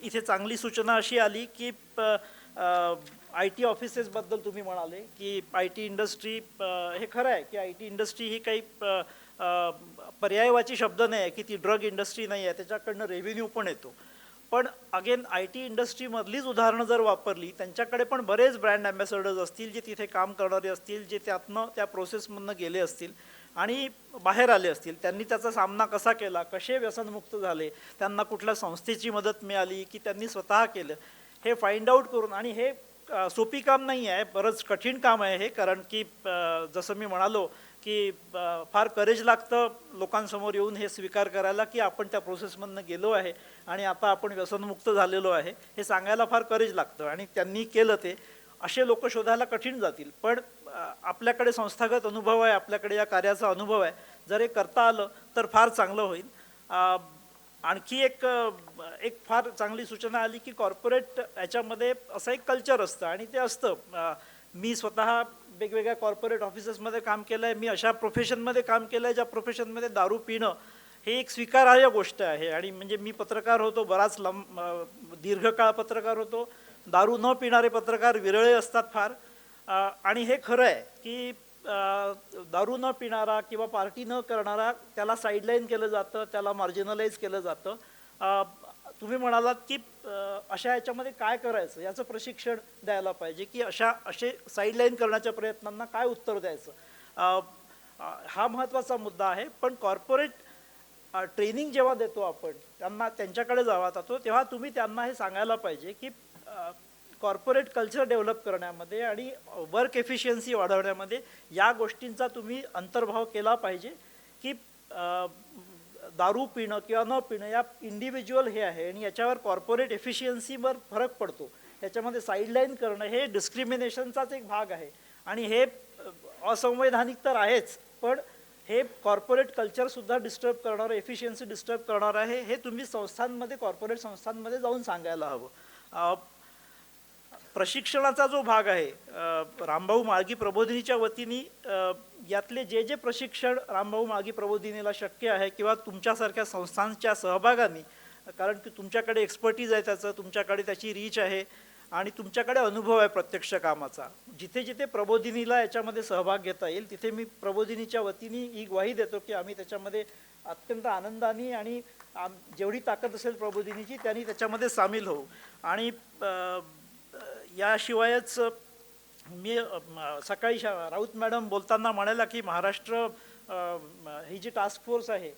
इथे चांगली सूचना अशी आली की आय टी ऑफिसेसबद्दल तुम्ही म्हणाले की आय टी इंडस्ट्री, हे खरं आहे की आय टी इंडस्ट्री ही काही पर्यायवाची शब्द नाही आहे की ती ड्रग इंडस्ट्री नाही आहे, त्याच्याकडनं रेव्हेन्यू पण येतो. पण अगेन आय टी इंडस्ट्रीमधलीच उदाहरणं जर वापरली, त्यांच्याकडे पण बरेच ब्रँड ॲम्बॅसेडर्स असतील जे तिथे काम करणारे असतील, जे त्यातनं त्या प्रोसेसमधनं गेले असतील आणि बाहेर आले असतील, त्यांनी त्याचा सामना कसा केला, कसे व्यसनमुक्त झाले, त्यांना कुठल्या संस्थेची मदत मिळाली की त्यांनी स्वतः केलं, हे फाइंड आउट करून आणि हे सोपी काम नाही आहे, बरंच कठीण काम आहे हे. कारण की जसं मी म्हणालो की फार करेज लागतं लोकांसमोर येऊन हे स्वीकार करायला की आपण त्या प्रोसेसमधनं गेलो आहे आणि आता आपण व्यसनमुक्त झालेलो आहे, हे सांगायला फार करेज लागतं. आणि त्यांनी केलं ते. असे लोक शोधायला कठीण जातील. पण आपल्याकडे संस्थागत अनुभव आहे, आपल्याकडे या कार्याचा अनुभव आहे. जर हे करता आलं तर फार चांगलं होईल. आणखी एक फार चांगली सूचना आली की कॉर्पोरेट याच्यामध्ये असं एक कल्चर असतं आणि ते असतं. मी स्वतः वेगवेगळ्या कॉर्पोरेट ऑफिसेसमध्ये काम केलं आहे. मी अशा प्रोफेशनमध्ये काम केलं आहे ज्या प्रोफेशनमध्ये दारू पिणं हे एक स्वीकारार्ह गोष्ट आहे. आणि म्हणजे मी पत्रकार होतो, बराच दीर्घकाळ पत्रकार होतो. दारू न पिणारे पत्रकार विरळे असतात फार. आणि हे खरं आहे की दारू न पिणारा किंवा पार्टी न करणारा त्याला साईडलाईन केलं जातं, त्याला मार्जिनलाइज केलं जातं. तुम्ही म्हणालात की अशा याच्यामध्ये काय करायचं याचं प्रशिक्षण द्यायला पाहिजे की असे साईडलाईन करण्याच्या प्रयत्नांना काय उत्तर द्यायचं. हा महत्त्वाचा मुद्दा आहे. पण कॉर्पोरेट ट्रेनिंग जेव्हा देतो आपण त्यांना, त्यांच्याकडे जेव्हा जातो तेव्हा तुम्ही त्यांना हे सांगायला पाहिजे की कॉर्पोरेट कल्चर डेव्हलप करण्यामध्ये आणि वर्क एफिशियन्सी वाढवण्यामध्ये या गोष्टींचा तुम्ही अंतर्भाव केला पाहिजे की दारू पिणं किंवा न पिणं या इंडिव्हिज्युअल हे आहे आणि याच्यावर कॉर्पोरेट एफिशियन्सीवर फरक पडतो. याच्यामध्ये साईडलाईन करणं हे डिस्क्रिमिनेशनचाच एक भाग आहे. आणि हे असंवैधानिक तर आहेच, पण हे कॉर्पोरेट कल्चरसुद्धा डिस्टर्ब करणारं, एफिशियन्सी डिस्टर्ब करणार आहे. हे तुम्ही संस्थांमध्ये, कॉर्पोरेट संस्थांमध्ये जाऊन सांगायला हवं. प्रशिक्षणाचा जो भाग आहे, रामभाऊ म्हाळगी प्रबोधिनीच्या वतीने यातले जे प्रशिक्षण रामभाऊ म्हाळगी प्रबोधिनीला शक्य आहे किंवा तुमच्यासारख्या संस्थांच्या सहभागाने, कारण की तुमच्याकडे एक्सपर्टीज आहे त्याचं, तुमच्याकडे त्याची रीच आहे आणि तुमच्याकडे अनुभव आहे प्रत्यक्ष कामाचा, जिथे जिथे प्रबोधिनीला याच्यामध्ये सहभाग घेता येईल तिथे मी प्रबोधिनीच्या वतीने ही ग्वाही देतो की आम्ही त्याच्यामध्ये अत्यंत आनंदाने आणि जेवढी ताकद असेल प्रबोधिनीची त्यांनी त्याच्यामध्ये सामील होऊ. आणि याशिवायच मी सकाळी राऊत मॅडम बोलताना म्हणाला की महाराष्ट्र ही जी टास्क फोर्स आहे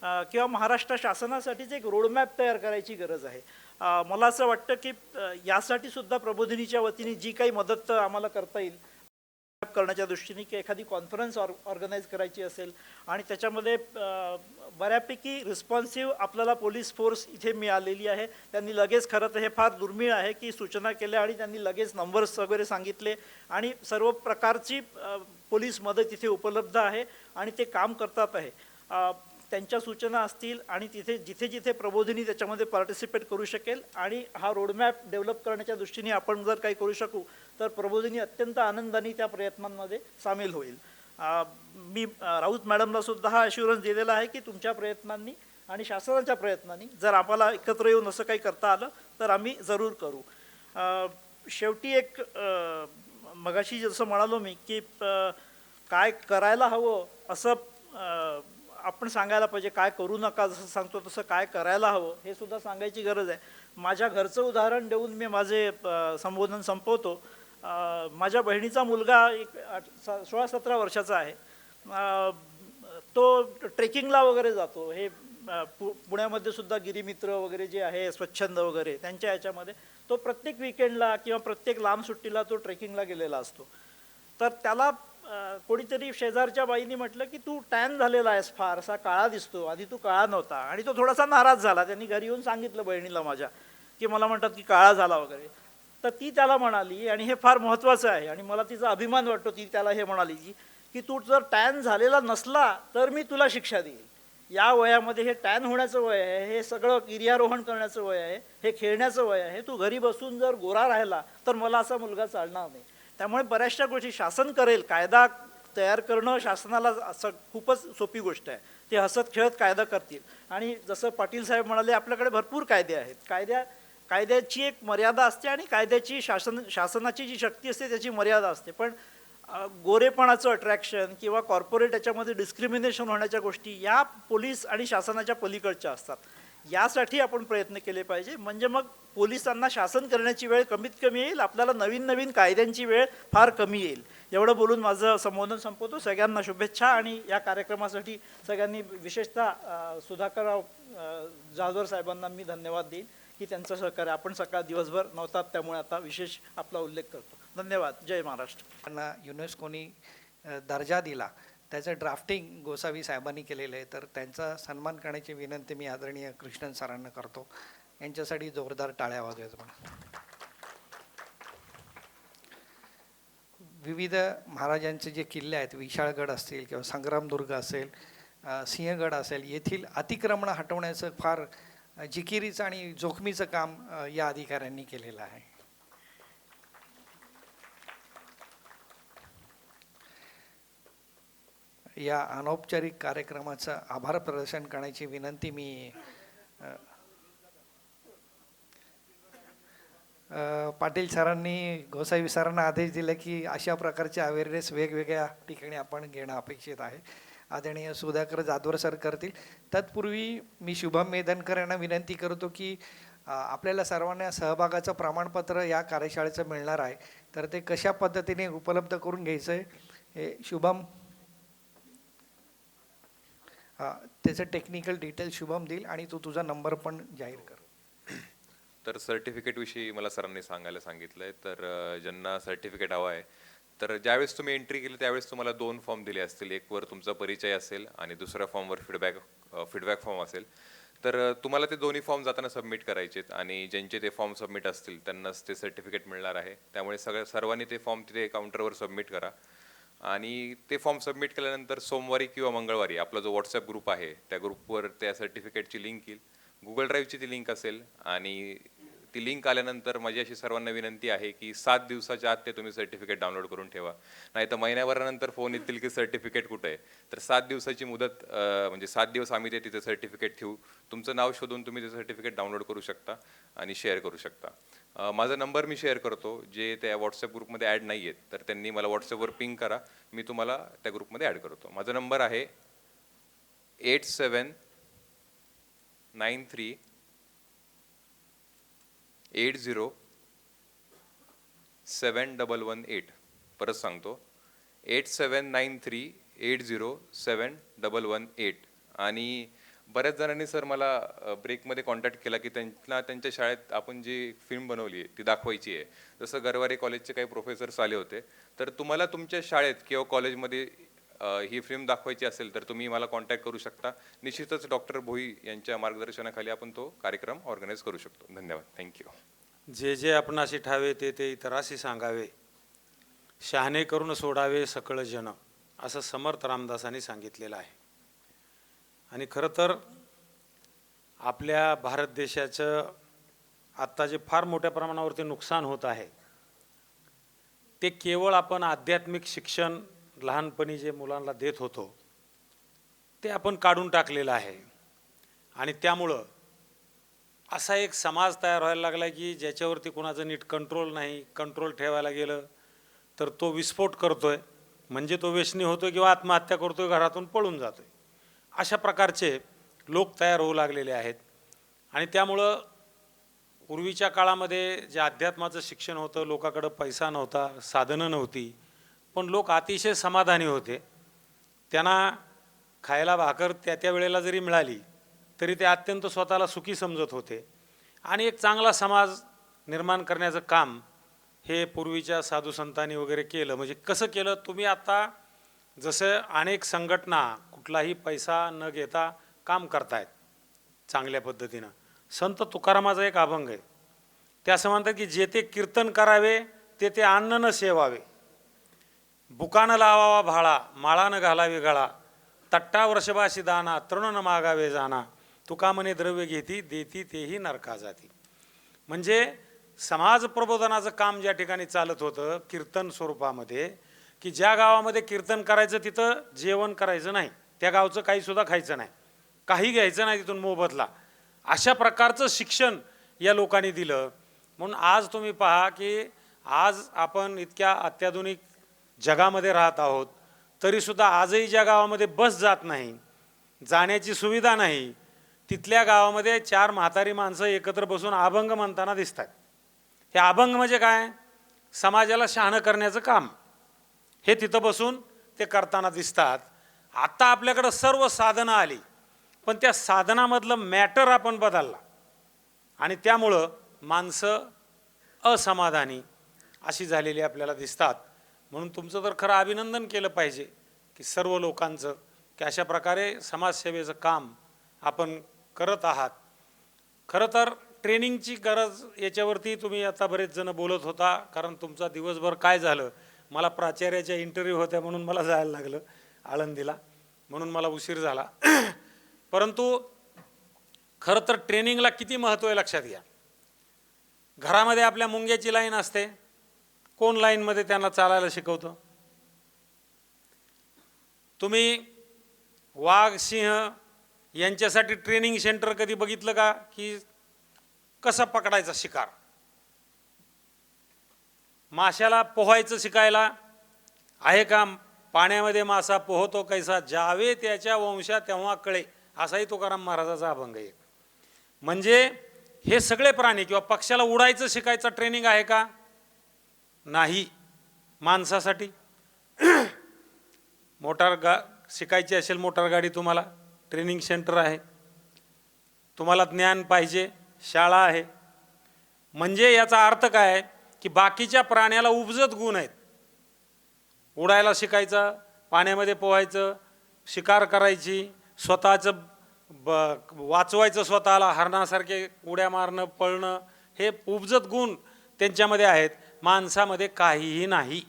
किंवा महाराष्ट्र शासनासाठीच एक रोडमॅप तयार करायची गरज आहे. मला असं वाटतं की यासाठी सुद्धा प्रबोधिनीच्या वतीने जी काही मदत आम्हाला करता येईल करण्याच्या दृष्टीने, की एखादी कॉन्फरन्स ऑर्गनाईज करायची असेल आणि त्याच्यामध्ये बऱ्यापैकी रिस्पॉन्सिव्ह आपल्याला पोलीस फोर्स इथे मिळालेली आहे. त्यांनी लगेच, खरं तर हे फार दुर्मिळ आहे की सूचना केल्या आणि त्यांनी लगेच नंबर्स वगैरे सांगितले आणि सर्व प्रकारची पोलीस मदत इथे उपलब्ध आहे आणि ते काम करतात आहे. त्यांच्या सूचना असतील आणि जिथे जिथे प्रबोधिनी त्याच्यामध्ये पार्टिसिपेट करू शकेल आणि हा रोडमॅप डेव्हलप करण्याच्या दृष्टीने आपण जर काही करू शकू तर प्रबोधिनी अत्यंत आनंदाने त्या प्रयत्नांमध्ये सामील होईल. मी राऊत मॅडमला सुद्धा हा अश्युरन्स दिलेला आहे की तुमच्या प्रयत्नांनी आणि शासनाच्या प्रयत्नांनी जर आम्हाला एकत्र येऊन असं काही करता आलं तर आम्ही जरूर करू. शेवटी एक मगाशी जसं म्हणालो मी की काय करायला हवं असं आपण सांगायला पाहिजे. काय करू नका जसं सांगतो तसं काय करायला हवं हे सुद्धा सांगायची गरज आहे. माझ्या घरचं उदाहरण देऊन मी माझे संबोधन संपवतो. माझ्या बहिणीचा मुलगा 16-17 वर्षाचा आहे. तो ट्रेकिंगला वगैरे जातो. हे पुण्यामध्ये सुद्धा गिरीमित्र वगैरे जे आहे, स्वच्छंद वगैरे, त्यांच्या याच्यामध्ये तो प्रत्येक विकेंडला किंवा प्रत्येक लांब सुट्टीला तो ट्रेकिंगला गेलेला असतो. तर त्याला कोणीतरी शेजारच्या बाईंनी म्हटलं की तू टॅन झालेला आहेस, फार असा काळा दिसतो, आधी तू काळा नव्हता. आणि तो थोडासा नाराज झाला. त्यांनी घरी येऊन सांगितलं बहिणीला माझ्या की मला म्हणतात की काळा झाला वगैरे. तर ती त्याला म्हणाली, आणि हे फार महत्त्वाचं आहे आणि मला तिचा अभिमान वाटतो, ती त्याला हे म्हणाली की तू जर टॅन झालेला नसला तर मी तुला शिक्षा देईल. या वयामध्ये हे टॅन होण्याचं वय आहे, हे सगळं गिर्यारोहण करण्याचं वय आहे, हे खेळण्याचं वय आहे. तू घरी बसून जर गोरा राहिला तर मला असा मुलगा चालणार नाही. त्यामुळे बऱ्याचशा गोष्टी शासन करेल. कायदा तयार करणं शासनाला असं खूपच सोपी गोष्ट आहे. ते हसत खेळत कायदा करतील. आणि जसं पाटील साहेब म्हणाले, आपल्याकडे भरपूर कायदे आहेत. कायद्याची एक मर्यादा असते आणि कायद्याची शासनाची जी शक्ती असते त्याची मर्यादा असते. पण गोरेपणाचं अट्रॅक्शन किंवा कॉर्पोरेट याच्यामध्ये डिस्क्रिमिनेशन होण्याच्या गोष्टी या पोलीस आणि शासनाच्या पलीकडच्या असतात. यासाठी आपण प्रयत्न केले पाहिजे. म्हणजे मग पोलिसांना शासन करण्याची वेळ कमीत कमी येईल, आपल्याला नवीन नवीन कायद्यांची वेळ फार कमी येईल. एवढं बोलून माझं संबोधन संपवतो. सगळ्यांना शुभेच्छा. आणि या कार्यक्रमासाठी सगळ्यांनी, विशेषतः सुधाकरराव जाधवर साहेबांना मी धन्यवाद देईन की त्यांचं सहकार्य आपण सकाळ दिवसभर नव्हतात, त्यामुळे आता विशेष आपला उल्लेख करतो. धन्यवाद. जय महाराष्ट्र. त्यांना युनेस्कोनी दर्जा दिला, त्याचं ड्राफ्टिंग गोसावी साहेबांनी केलेलं आहे, तर त्यांचा सन्मान करण्याची विनंती मी आदरणीय कृष्णन सरांना करतो. यांच्यासाठी जोरदार टाळ्या वाजवायचं म्हणा. विविध महाराजांचे जे किल्ले आहेत, विशाळगड असतील किंवा संग्रामदुर्ग असेल, सिंहगड असेल, येथील अतिक्रमणं हटवण्याचं फार जिकिरीचं आणि जोखमीचं काम या अधिकाऱ्यांनी केलेलं आहे. या अनौपचारिक कार्यक्रमाचं आभार प्रदर्शन करण्याची विनंती मी पाटील सरांनी गोसावी सरांना आदेश दिले की अशा प्रकारचे अवेअरनेस वेगवेगळ्या ठिकाणी आपण घेणं अपेक्षित आहे. आदरणीय सुधाकर जाधवर सर करतील. तत्पूर्वी मी शुभम मेदनकर यांना विनंती करतो की आपल्याला सर्वांना सहभागाचं प्रमाणपत्र या कार्यशाळेचं मिळणार आहे, तर ते कशा पद्धतीने उपलब्ध करून घ्यायचं आहे हे शुभम त्याचं टेक्निकल डिटेल शुभम देईल आणि तू तुझा नंबर पण जाहीर कर. तर सर्टिफिकेटविषयी मला सरांनी सांगायला सांगितलं आहे. तर ज्यांना सर्टिफिकेट हवं आहे, तर ज्यावेळेस तुम्ही एंट्री केली त्यावेळेस तुम्हाला 2 फॉर्म दिले असतील. एकवर तुमचा परिचय असेल आणि दुसऱ्या फॉर्मवर फीडबॅक फॉर्म असेल. तर तुम्हाला ते दोन्ही फॉर्म जाताना सबमिट करायचे आहेत आणि ज्यांचे ते फॉर्म सबमिट असतील त्यांनाच ते सर्टिफिकेट मिळणार आहे. त्यामुळे सर्वांनी ते फॉर्म तिथे काउंटरवर सबमिट करा आणि ते फॉर्म सबमिट केल्यानंतर सोमवारी किंवा मंगळवारी आपला जो व्हॉट्सॲप ग्रुप आहे त्या ग्रुपवर त्या सर्टिफिकेटची लिंक येईल. गुगल ड्राईव्हची ती लिंक असेल आणि ती लिंक आल्यानंतर माझी अशी सर्वांना विनंती आहे की 7 दिवसाच्या आत ते तुम्ही सर्टिफिकेट डाउनलोड करून ठेवा. नाही तर महिन्याभरानंतर फोन येतील की सर्टिफिकेट कुठे आहे. तर 7 दिवसाची मुदत, म्हणजे 7 दिवस आम्ही ते तिथे सर्टिफिकेट ठेवू. तुमचं नाव शोधून तुम्ही ते सर्टिफिकेट डाउनलोड करू शकता आणि शेअर करू शकता. माझा नंबर मी शेअर करतो. जे त्या व्हॉट्सअप ग्रुपमध्ये ॲड नाही आहेत तर त्यांनी मला व्हॉट्सअपवर पिंग करा, मी तुम्हाला त्या ग्रुपमध्ये ॲड करतो. माझा नंबर आहे 8793807118. परत सांगतो 8793807118. आणि बऱ्याच जणांनी सर मला ब्रेकमध्ये कॉन्टॅक्ट केला की त्यांच्या शाळेत आपण जी फिल्म बनवली आहे ती दाखवायची आहे. जसं गरवारे कॉलेजचे काही प्रोफेसर्स आले होते, तर तुम्हाला तुमच्या शाळेत किंवा कॉलेजमध्ये ही फिल्म दाखवायची असेल तर तुम्ही मला कॉन्टॅक्ट करू शकता. निश्चितच डॉक्टर भोई यांच्या मार्गदर्शनाखाली आपण तो कार्यक्रम ऑर्गनाईज करू शकतो. धन्यवाद. थँक्यू. जे जे आपणाशी ठावे ते ते इतराशी सांगावे, शहाणे करून सोडावे सकळ जन, असं समर्थ रामदासांनी सांगितलेलं आहे. आणि खरं तर आपल्या भारत देशाचं आत्ता जे फार मोठ्या प्रमाणावरती नुकसान होत आहे ते केवळ आपण आध्यात्मिक शिक्षण लहानपणी जे मुलांना देत होतो ते आपण काढून टाकलेलं आहे. आणि त्यामुळं असा एक समाज तयार व्हायला लागला की ज्याच्यावरती कुणाचं नीट कंट्रोल नाही. कंट्रोल ठेवायला गेलं तर तो विस्फोट करतोय, म्हणजे तो व्यसनी होतोय किंवा आत्महत्या करतोय, घरातून पळून जातोय. अशा प्रकारचे लोक तयार होऊ लागलेले आहेत. आणि त्यामुळं पूर्वीच्या काळामध्ये जे अध्यात्माचं शिक्षण होतं, लोकांकडं पैसा नव्हता, साधनं नव्हती, पण लोक अतिशय समाधानी होते. त्यांना खायला भाकर त्या वेळेला जरी मिळाली तरी ते अत्यंत स्वतःला सुखी समजत होते. आणि एक चांगला समाज निर्माण करण्याचं काम हे पूर्वीच्या साधू संतांनी वगैरे केलं. म्हणजे कसं केलं, तुम्ही आता जसं अनेक संघटना कुठलाही पैसा न घेता काम करतायत चांगल्या पद्धतीनं. संत तुकारामाचा एक अभंग आहे, ते असं म्हणतात की जे ते कीर्तन करावे ते ते अन्न न सेवावे, बुकानं लावावा भाळा, माळानं घालावी गळा, तट्टा वर्षभाशी दाना, तृण न मागावे जाना, तुका म्हणे द्रव्य घेती देती तेही नरका जाती. म्हणजे समाज प्रबोधनाचं काम ज्या ठिकाणी चालत होतं कीर्तन स्वरूपामध्ये, की ज्या गावामध्ये कीर्तन करायचं तिथं जेवण करायचं नाही, त्या गावचं काहीसुद्धा खायचं नाही, काही घ्यायचं नाही तिथून मोबदला, अशा प्रकारचं शिक्षण या लोकांनी दिलं. म्हणून आज तुम्ही पहा की आज आपण इतक्या अत्याधुनिक जगामध्ये राहत आहोत, तरीसुद्धा आजही ज्या गावामध्ये बस जात नाही, जाण्याची सुविधा नाही, तिथल्या गावामध्ये 4 म्हातारी माणसं एकत्र बसून अभंग म्हणताना दिसतात. हे अभंग म्हणजे काय, समाजाला शहाणं करण्याचं काम हे तिथं बसून ते करताना दिसतात. आत्ता आपल्याकडं सर्व साधनं आली, पण त्या साधनामधलं मॅटर आपण बदलला. आणि त्यामुळं माणसं असमाधानी अशी झालेली आपल्याला दिसतात. म्हणून तुमचं तर खरं अभिनंदन केलं पाहिजे की सर्व लोकांचं, की अशा प्रकारे समाजसेवेचं काम आपण करत आहात. खरं तर ट्रेनिंगची गरज याच्यावरती तुम्ही आता बरेच जण बोलत होता, कारण तुमचा दिवसभर काय झालं, मला प्राचार्याच्या इंटरव्ह्यू होत्या म्हणून मला जायला लागलं आळंदीला, म्हणून मला उशीर झाला. परंतु खरं तर ट्रेनिंगला किती महत्त्व आहे लक्षात घ्या. घरामध्ये आपल्या मुंग्याची लाईन असते, कोण लाईनमध्ये त्यांना चालायला शिकवतं? तुम्ही वाघ, सिंह यांच्यासाठी ट्रेनिंग सेंटर कधी बघितलं का, की कसा पकडायचा शिकार? माशाला पोहायचं शिकायला आहे का? पाण्यामध्ये मासा पोहतो कैसा, जावे त्याच्या वंशा तेव्हा कळे, असाही तुकाराम महाराजाचा अभंग आहे. म्हणजे हे सगळे प्राणी किंवा पक्ष्याला उडायचं शिकायचं ट्रेनिंग आहे का? नाही. माणसासाठी शिकायची असेल मोटार गाडी, तुम्हाला ट्रेनिंग सेंटर आहे. तुम्हाला ज्ञान पाहिजे, शाळा आहे. म्हणजे याचा अर्थ काय की बाकीच्या प्राण्याला उपजत गुण आहेत. उडायला शिकायचं, पाण्यामध्ये पोहायचं, शिकार करायची, स्वतःचं वाचवायचं, स्वतःला हरणासारखे उड्या मारणं, पळणं, हे उपजत गुण त्यांच्यामध्ये आहेत. माणसामध्ये काहीही नाही.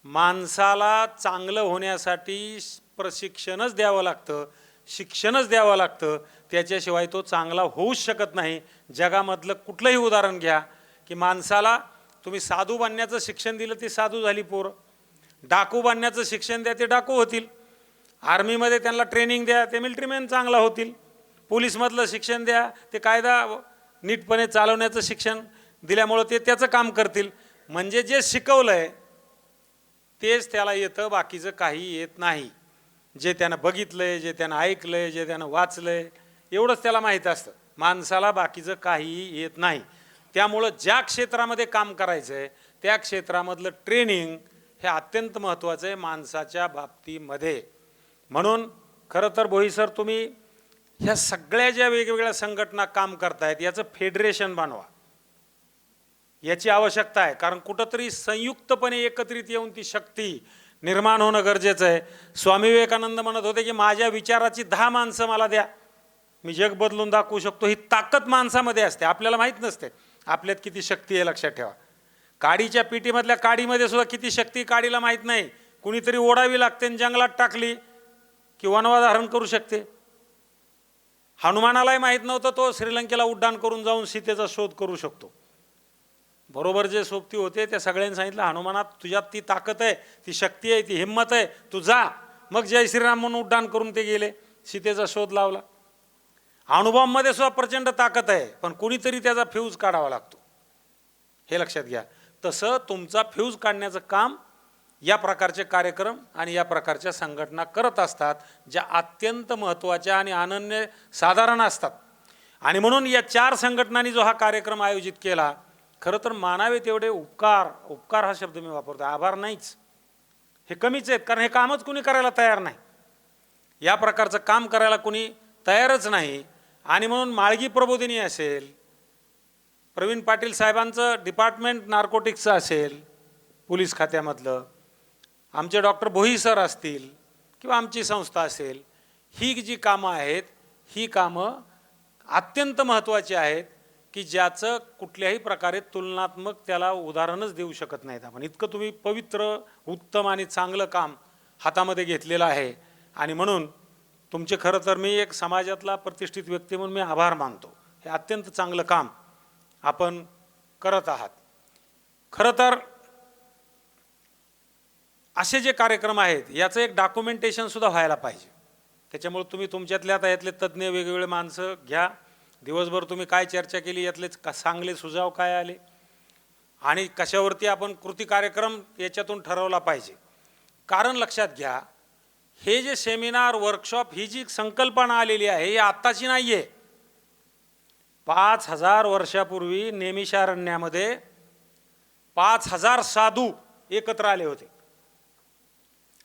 माणसाला चांगलं होण्यासाठी प्रशिक्षणच द्यावं लागतं, शिक्षणच द्यावं लागतं. त्याच्याशिवाय तो चांगला होऊच शकत नाही. जगामधलं कुठलंही उदाहरण घ्या की माणसाला तुम्ही साधू बनण्याचं शिक्षण दिलं ती साधू झाली पोरं, डाकू बनण्याचं शिक्षण द्या ते डाकू होतील, आर्मीमध्ये त्यांना ट्रेनिंग द्या ते मिलिटरीमॅन चांगला होतील, पोलीसमधलं शिक्षण द्या ते कायदा नीटपणे चालवण्याचं शिक्षण दिल्यामुळं ते त्याचं काम करतील. म्हणजे जे शिकवलं आहे तेच त्याला येतं, बाकीचं काही येत नाही. जे त्यानं बघितलं आहे, जे त्यानं ऐकलं आहे, जे त्यानं वाचलं आहे, एवढंच त्याला माहीत असतं. माणसाला बाकीचं काहीही येत नाही. त्यामुळं ज्या क्षेत्रामध्ये काम करायचं आहे त्या क्षेत्रामधलं ट्रेनिंग हे अत्यंत महत्त्वाचं आहे माणसाच्या बाबतीमध्ये. म्हणून खरं तर भोई सर, तुम्ही ह्या सगळ्या ज्या वेगवेगळ्या संघटना काम करतायत याचं फेडरेशन बनवा, याची आवश्यकता आहे. कारण कुठंतरी संयुक्तपणे एकत्रित येऊन ती शक्ती निर्माण होणं गरजेचं आहे. स्वामी विवेकानंद म्हणत होते की माझ्या विचाराची 10 माणसं मला द्या, मी जग बदलून दाखवू शकतो. ही ताकद माणसामध्ये असते, आपल्याला माहीत नसते आपल्यात किती शक्ती आहे. लक्षात ठेवा, काडीच्या पिटीमधल्या काडीमध्ये सुद्धा किती शक्ती काडीला माहीत नाही. कुणीतरी ओढावी लागते आणि जंगलात टाकली की वनवा धारण करू शकते. हनुमानालाही माहीत नव्हतं तो श्रीलंकेला उड्डाण करून जाऊन सीतेचा शोध करू शकतो. बरोबर जे सोबती होते त्या सगळ्यांनी सांगितलं, हनुमानात तुझ्यात ती ताकद आहे, ती शक्ती आहे, ती हिंमत आहे, तू जा. मग जय श्रीराम म्हणून उड्डाण करून ते गेले, सीतेचा शोध लावला. अणुबॉम्बमध्ये सुद्धा प्रचंड ताकद आहे, पण कुणीतरी त्याचा फ्यूज काढावा लागतो, हे लक्षात घ्या. तसं तुमचा फ्यूज काढण्याचं काम या प्रकारचे कार्यक्रम आणि या प्रकारच्या संघटना करत असतात, ज्या अत्यंत महत्त्वाच्या आणि अनन्य साधारण असतात. आणि म्हणून या 4 संघटनांनी जो हा कार्यक्रम आयोजित केला, खरं तर मानावे तेवढे उपकार हा शब्द मी वापरतो, आभार नाहीच, हे कमीच आहेत. कारण हे कामच कुणी करायला तयार नाही, या प्रकारचं काम करायला कुणी तयारच नाही. आणि म्हणून माळगी प्रबोधिनी असेल, प्रवीण पाटील साहेबांचं डिपार्टमेंट नार्कोटिक्सचं असेल पोलीस खात्यामधलं, आमचे डॉक्टर भोई सर असतील किंवा आमची संस्था असेल, ही जी कामं आहेत ही कामं अत्यंत महत्त्वाची आहेत की ज्याचं कुठल्याही प्रकारे तुलनात्मक त्याला उदाहरणच देऊ शकत नाहीत आपण. इतकं तुम्ही पवित्र, उत्तम आणि चांगलं काम हातामध्ये घेतलेलं आहे. आणि म्हणून तुमचे खरं तर मी एक समाजातला प्रतिष्ठित व्यक्ती म्हणून मी आभार मानतो. हे अत्यंत चांगलं काम आपण करत आहात. खरं तर असे जे कार्यक्रम आहेत याचं एक डॉक्युमेंटेशनसुद्धा व्हायला पाहिजे. त्याच्यामुळे तुम्ही तुमच्यातल्या आता यातले तज्ज्ञ वेगवेगळे माणसं घ्या, दिवसभर तुम्ही काय चर्चा केली, यातले चांगले सुझाव काय आले आणि कशावरती आपण कृती कार्यक्रम याच्यातून ठरवला पाहिजे. कारण लक्षात घ्या, हे जे सेमिनार, वर्कशॉप, ही जी संकल्पना आलेली आहे ही आत्ताची नाही आहे. 5000 वर्षापूर्वी नेमिषारण्यामध्ये 5000 साधू एकत्र आले होते.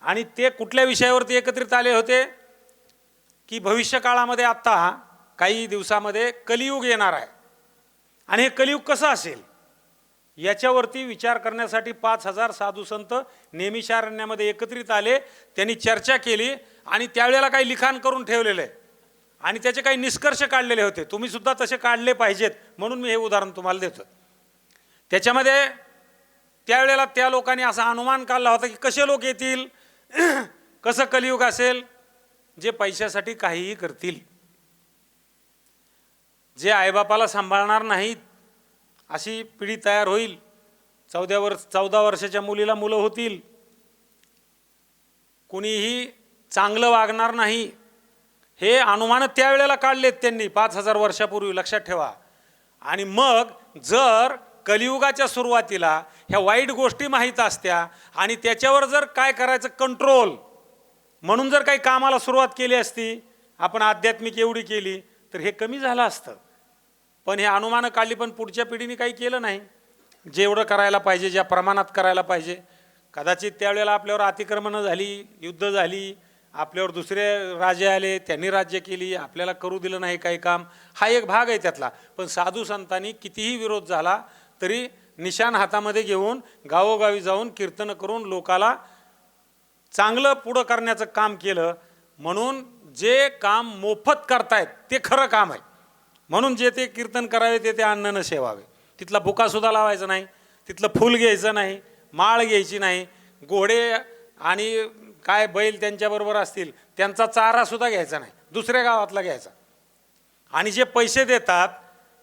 आणि ते कुठल्या विषयावरती एकत्रित आले होते की भविष्यकाळामध्ये आत्ता काही दिवसामध्ये कलियुग येणार आहे आणि हे कलियुग कसं असेल याच्यावरती विचार करण्यासाठी 5,000 साधू संत नेमिषारण्यामध्ये एकत्रित आले. त्यांनी चर्चा केली आणि त्यावेळेला काही लिखाण करून ठेवलेलं आहे आणि त्याचे काही निष्कर्ष काढलेले होते. तुम्ही सुद्धा तसे काढले पाहिजेत म्हणून मी हे उदाहरण तुम्हाला देतो. त्याच्यामध्ये त्यावेळेला त्या लोकांनी असा अनुमान काढला होता की कसे लोक येतील, कसं कलियुग असेल, जे पैशासाठी काहीही करतील, जे आईबापाला सांभाळणार नाहीत अशी पिढी तयार होईल. 14 वर्षाच्या मुलीला मुलं होतील, कुणीही चांगलं वागणार नाही. हे अनुमान त्यावेळेला काढलेत त्यांनी 5,000 वर्षापूर्वी, लक्षात ठेवा. आणि मग जर कलियुगाच्या सुरुवातीला ह्या वाईट गोष्टी माहीत असत्या आणि त्याच्यावर जर काय करायचं कंट्रोल म्हणून जर काही कामाला सुरुवात केली असती, आपण आध्यात्मिक एवढी केली तर हे कमी झालं असतं. पण हे अनुमानं काढली पण पुढच्या पिढीने काही केलं नाही जेवढं करायला पाहिजे, ज्या प्रमाणात करायला पाहिजे. कदाचित त्यावेळेला आपल्यावर अतिक्रमणं झाली, युद्ध झाली, आपल्यावर दुसरे राजे आले, त्यांनी राज्य केली, आपल्याला करू दिलं नाही काही काम, हा एक भाग आहे त्यातला. पण साधू संतांनी कितीही विरोध झाला तरी निशाण हातामध्ये घेऊन गावोगावी जाऊन कीर्तन करून लोकाला चांगलं पुढं करण्याचं काम केलं. म्हणून जे काम मोफत करतायत ते खरं काम आहे. म्हणून जे ते कीर्तन करावे ते अन्न न सेवावे. तिथला भुकासुद्धा लावायचा नाही, तिथलं फूल घ्यायचं नाही, माळ घ्यायची नाही, घोडे आणि काय बैल त्यांच्याबरोबर असतील त्यांचा चारासुद्धा घ्यायचा नाही, दुसऱ्या गावातला घ्यायचा. आणि जे पैसे देतात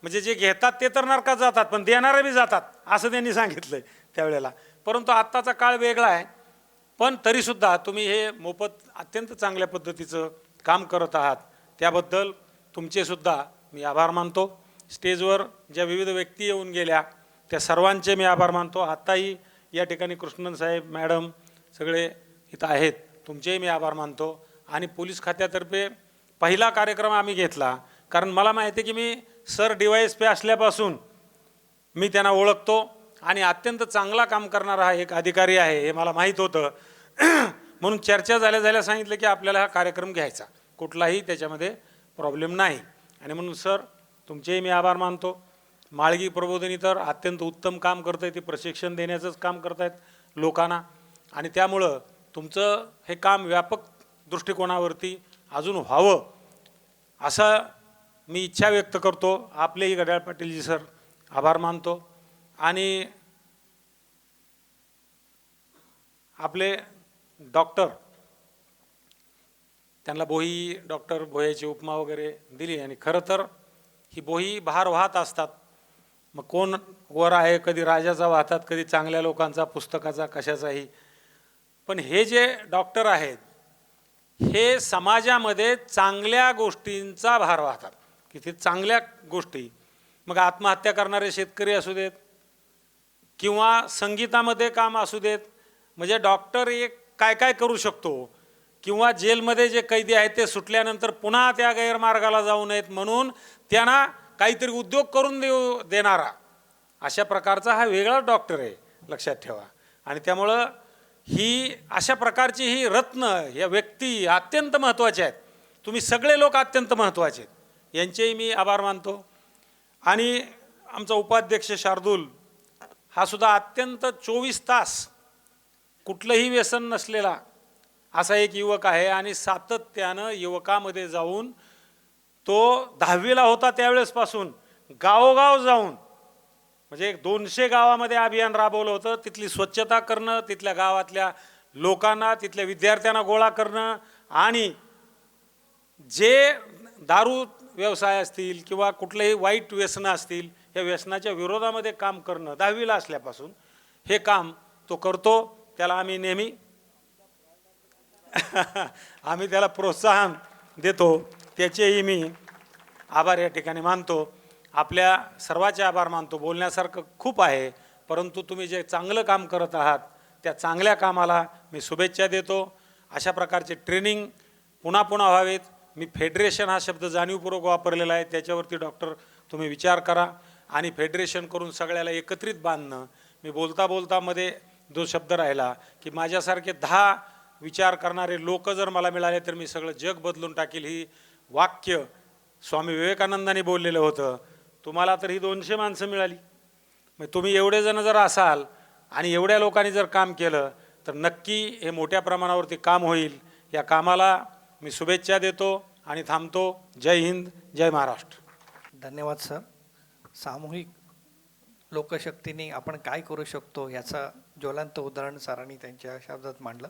म्हणजे जे घेतात ते तर नरकात जातात, पण देणारे बी जातात असं त्यांनी सांगितलं त्यावेळेला. परंतु आत्ताचा काळ वेगळा आहे. पण तरीसुद्धा तुम्ही हे मोफत अत्यंत चांगल्या पद्धतीचं काम करत आहात, त्याबद्दल तुमचेसुद्धा मी आभार मानतो. स्टेजवर ज्या विविध व्यक्ती येऊन गेल्या त्या सर्वांचे मी आभार मानतो. आत्ताही या ठिकाणी कृष्णन साहेब मॅडम सगळे इथं आहेत, तुमचेही मी आभार मानतो. आणि पोलीस खात्यातर्फे पहिला कार्यक्रम आम्ही घेतला, कारण मला माहिती आहे की मी सर DYSP असल्यापासून मी त्यांना ओळखतो आणि अत्यंत चांगला काम करणारा हा एक अधिकारी आहे हे मला माहीत होतं. म्हणून चर्चा झाल्या सांगितलं की आपल्याला हा कार्यक्रम घ्यायचा, कुठलाही त्याच्यामध्ये प्रॉब्लेम नाही. आणि म्हणून सर तुमचेही मी आभार मानतो. माळगी प्रबोधिनी तर अत्यंत उत्तम काम करत आहे, ते प्रशिक्षण देण्याचंच काम करत आहेत लोकांना. आणि त्यामुळं तुमचं हे काम व्यापक दृष्टिकोनावरती अजून व्हावं असं मी इच्छा व्यक्त करतो. आपलेही घड्याळ पाटीलजी सर आभार मानतो. आणि आपले डॉक्टर, त्यांना बोही डॉक्टर भोयाची उपमा वगैरे दिली. आणि खरं तर ही बोही बहार वाहत असतात, मग कोण वर आहे, कधी राजाचा वाहतात, कधी चांगल्या लोकांचा, पुस्तकाचा, कशाचाही. पण हे जे डॉक्टर आहेत हे समाजामध्ये चांगल्या गोष्टींचा भार वाहतात, की ते चांगल्या गोष्टी, मग आत्महत्या करणारे शेतकरी असू देत किंवा संगीतामध्ये काम असू देत, म्हणजे डॉक्टर एक काय काय करू शकतो, किंवा जेलमध्ये जे कैदी आहेत ते सुटल्यानंतर पुन्हा त्या गैरमार्गाला जाऊ नयेत म्हणून त्यांना काहीतरी उद्योग करून देणारा अशा प्रकारचा हा वेगळा डॉक्टर आहे, लक्षात ठेवा. आणि त्यामुळं ही अशा प्रकारची ही रत्न, या व्यक्ती अत्यंत महत्त्वाच्या आहेत. तुम्ही सगळे लोक अत्यंत महत्त्वाचे आहेत, यांचेही मी आभार मानतो. आणि आमचा उपाध्यक्ष शार्दूल हा सुद्धा अत्यंत 24 तास कुठलंही व्यसन नसलेला असा एक युवक आहे. आणि सातत्यानं युवकामध्ये जाऊन तो 10वीला होता त्यावेळेसपासून गावोगाव जाऊन म्हणजे 200 गावामध्ये अभियान राबवलं होतं. तिथली स्वच्छता करणं, तिथल्या गावातल्या लोकांना, तिथल्या विद्यार्थ्यांना गोळा करणं, आणि जे दारू व्यवसाय असतील किंवा कुठलेही वाईट व्यसनं असतील या व्यसनाच्या विरोधामध्ये काम करणं 10वीला असल्यापासून हे काम तो करतो. त्याला आम्ही नेहमी आम्ही त्याला प्रोत्साहन देतो, त्याचेही मी आभार या ठिकाणी मानतो. आपल्या सर्वांचे आभार मानतो. बोलण्यासारखं खूप आहे, परंतु तुम्ही जे चांगलं काम करत आहात त्या चांगल्या कामाला मी शुभेच्छा देतो. अशा प्रकारचे ट्रेनिंग पुन्हा पुन्हा व्हावेत. मी फेडरेशन हा शब्द जाणीवपूर्वक वापरलेला आहे, त्याच्यावरती डॉक्टर तुम्ही विचार करा. आणि फेडरेशन करून सगळ्याला एकत्रित बांधणं, मी बोलता मध्ये जो शब्द राहिला की माझ्यासारखे 10 विचार करणारे लोक जर मला मिळाले तर मी सगळं जग बदलून टाकेल, ही वाक्य स्वामी विवेकानंदांनी बोललेलं होतं. तुम्हाला तर ही 200 माणसं मिळाली. मग तुम्ही एवढे जण जर असाल आणि एवढ्या लोकांनी जर काम केलं तर नक्की हे मोठ्या प्रमाणावरती काम होईल. या कामाला मी शुभेच्छा देतो आणि थांबतो. जय हिंद, जय महाराष्ट्र. धन्यवाद सर. सामूहिक लोकशक्तीने आपण काय करू शकतो याचा ज्वलंत उदाहरण सरांनी त्यांच्या शब्दात मांडलं.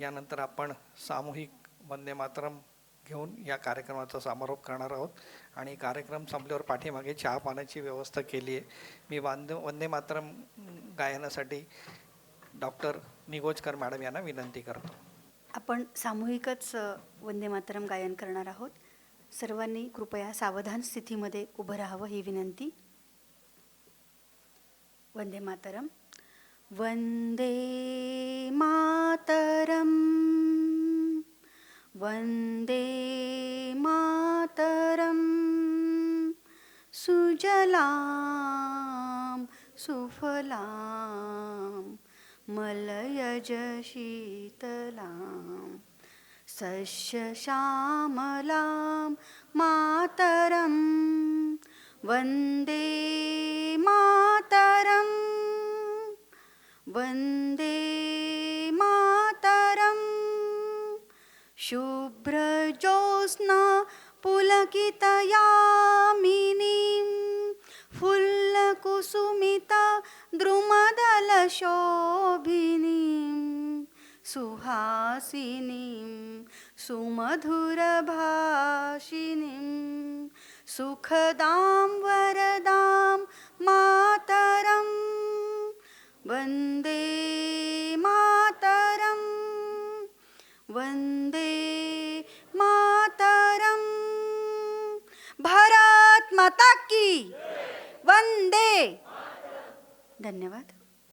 यानंतर आपण सामूहिक वंदे मातरम घेऊन या कार्यक्रमाचा समारोप करणार आहोत आणि कार्यक्रम संपल्यावर पाठीमागे चहा पाण्याची व्यवस्था केली आहे. मी वंदे मातरम गायनासाठी डॉक्टर निगोजकर मॅडम यांना विनंती करतो. आपण सामूहिकच वंदे मातरम गायन करणार आहोत. सर्वांनी कृपया सावधान स्थितीमध्ये उभं राहावं ही विनंती. वंदे मातरम. वंदे मातरम, वंदे मातरम, सुजलाम सुफलाम मलयज शीतलाम सस्यश्यामलां मातरं वन्दे मातरं वन्दे मातरं शुभ्रज्योत्स्ना पुलकितयामिनीं फुल्लकुसुमिता द्रुमदलशोभिनीं सुहासिनीं सुमधुरभाषिणीं सुखदां वरदां मातरं वन्दे मातरं वन्दे मातरं. भारत माता की वंदे. धन्यवाद.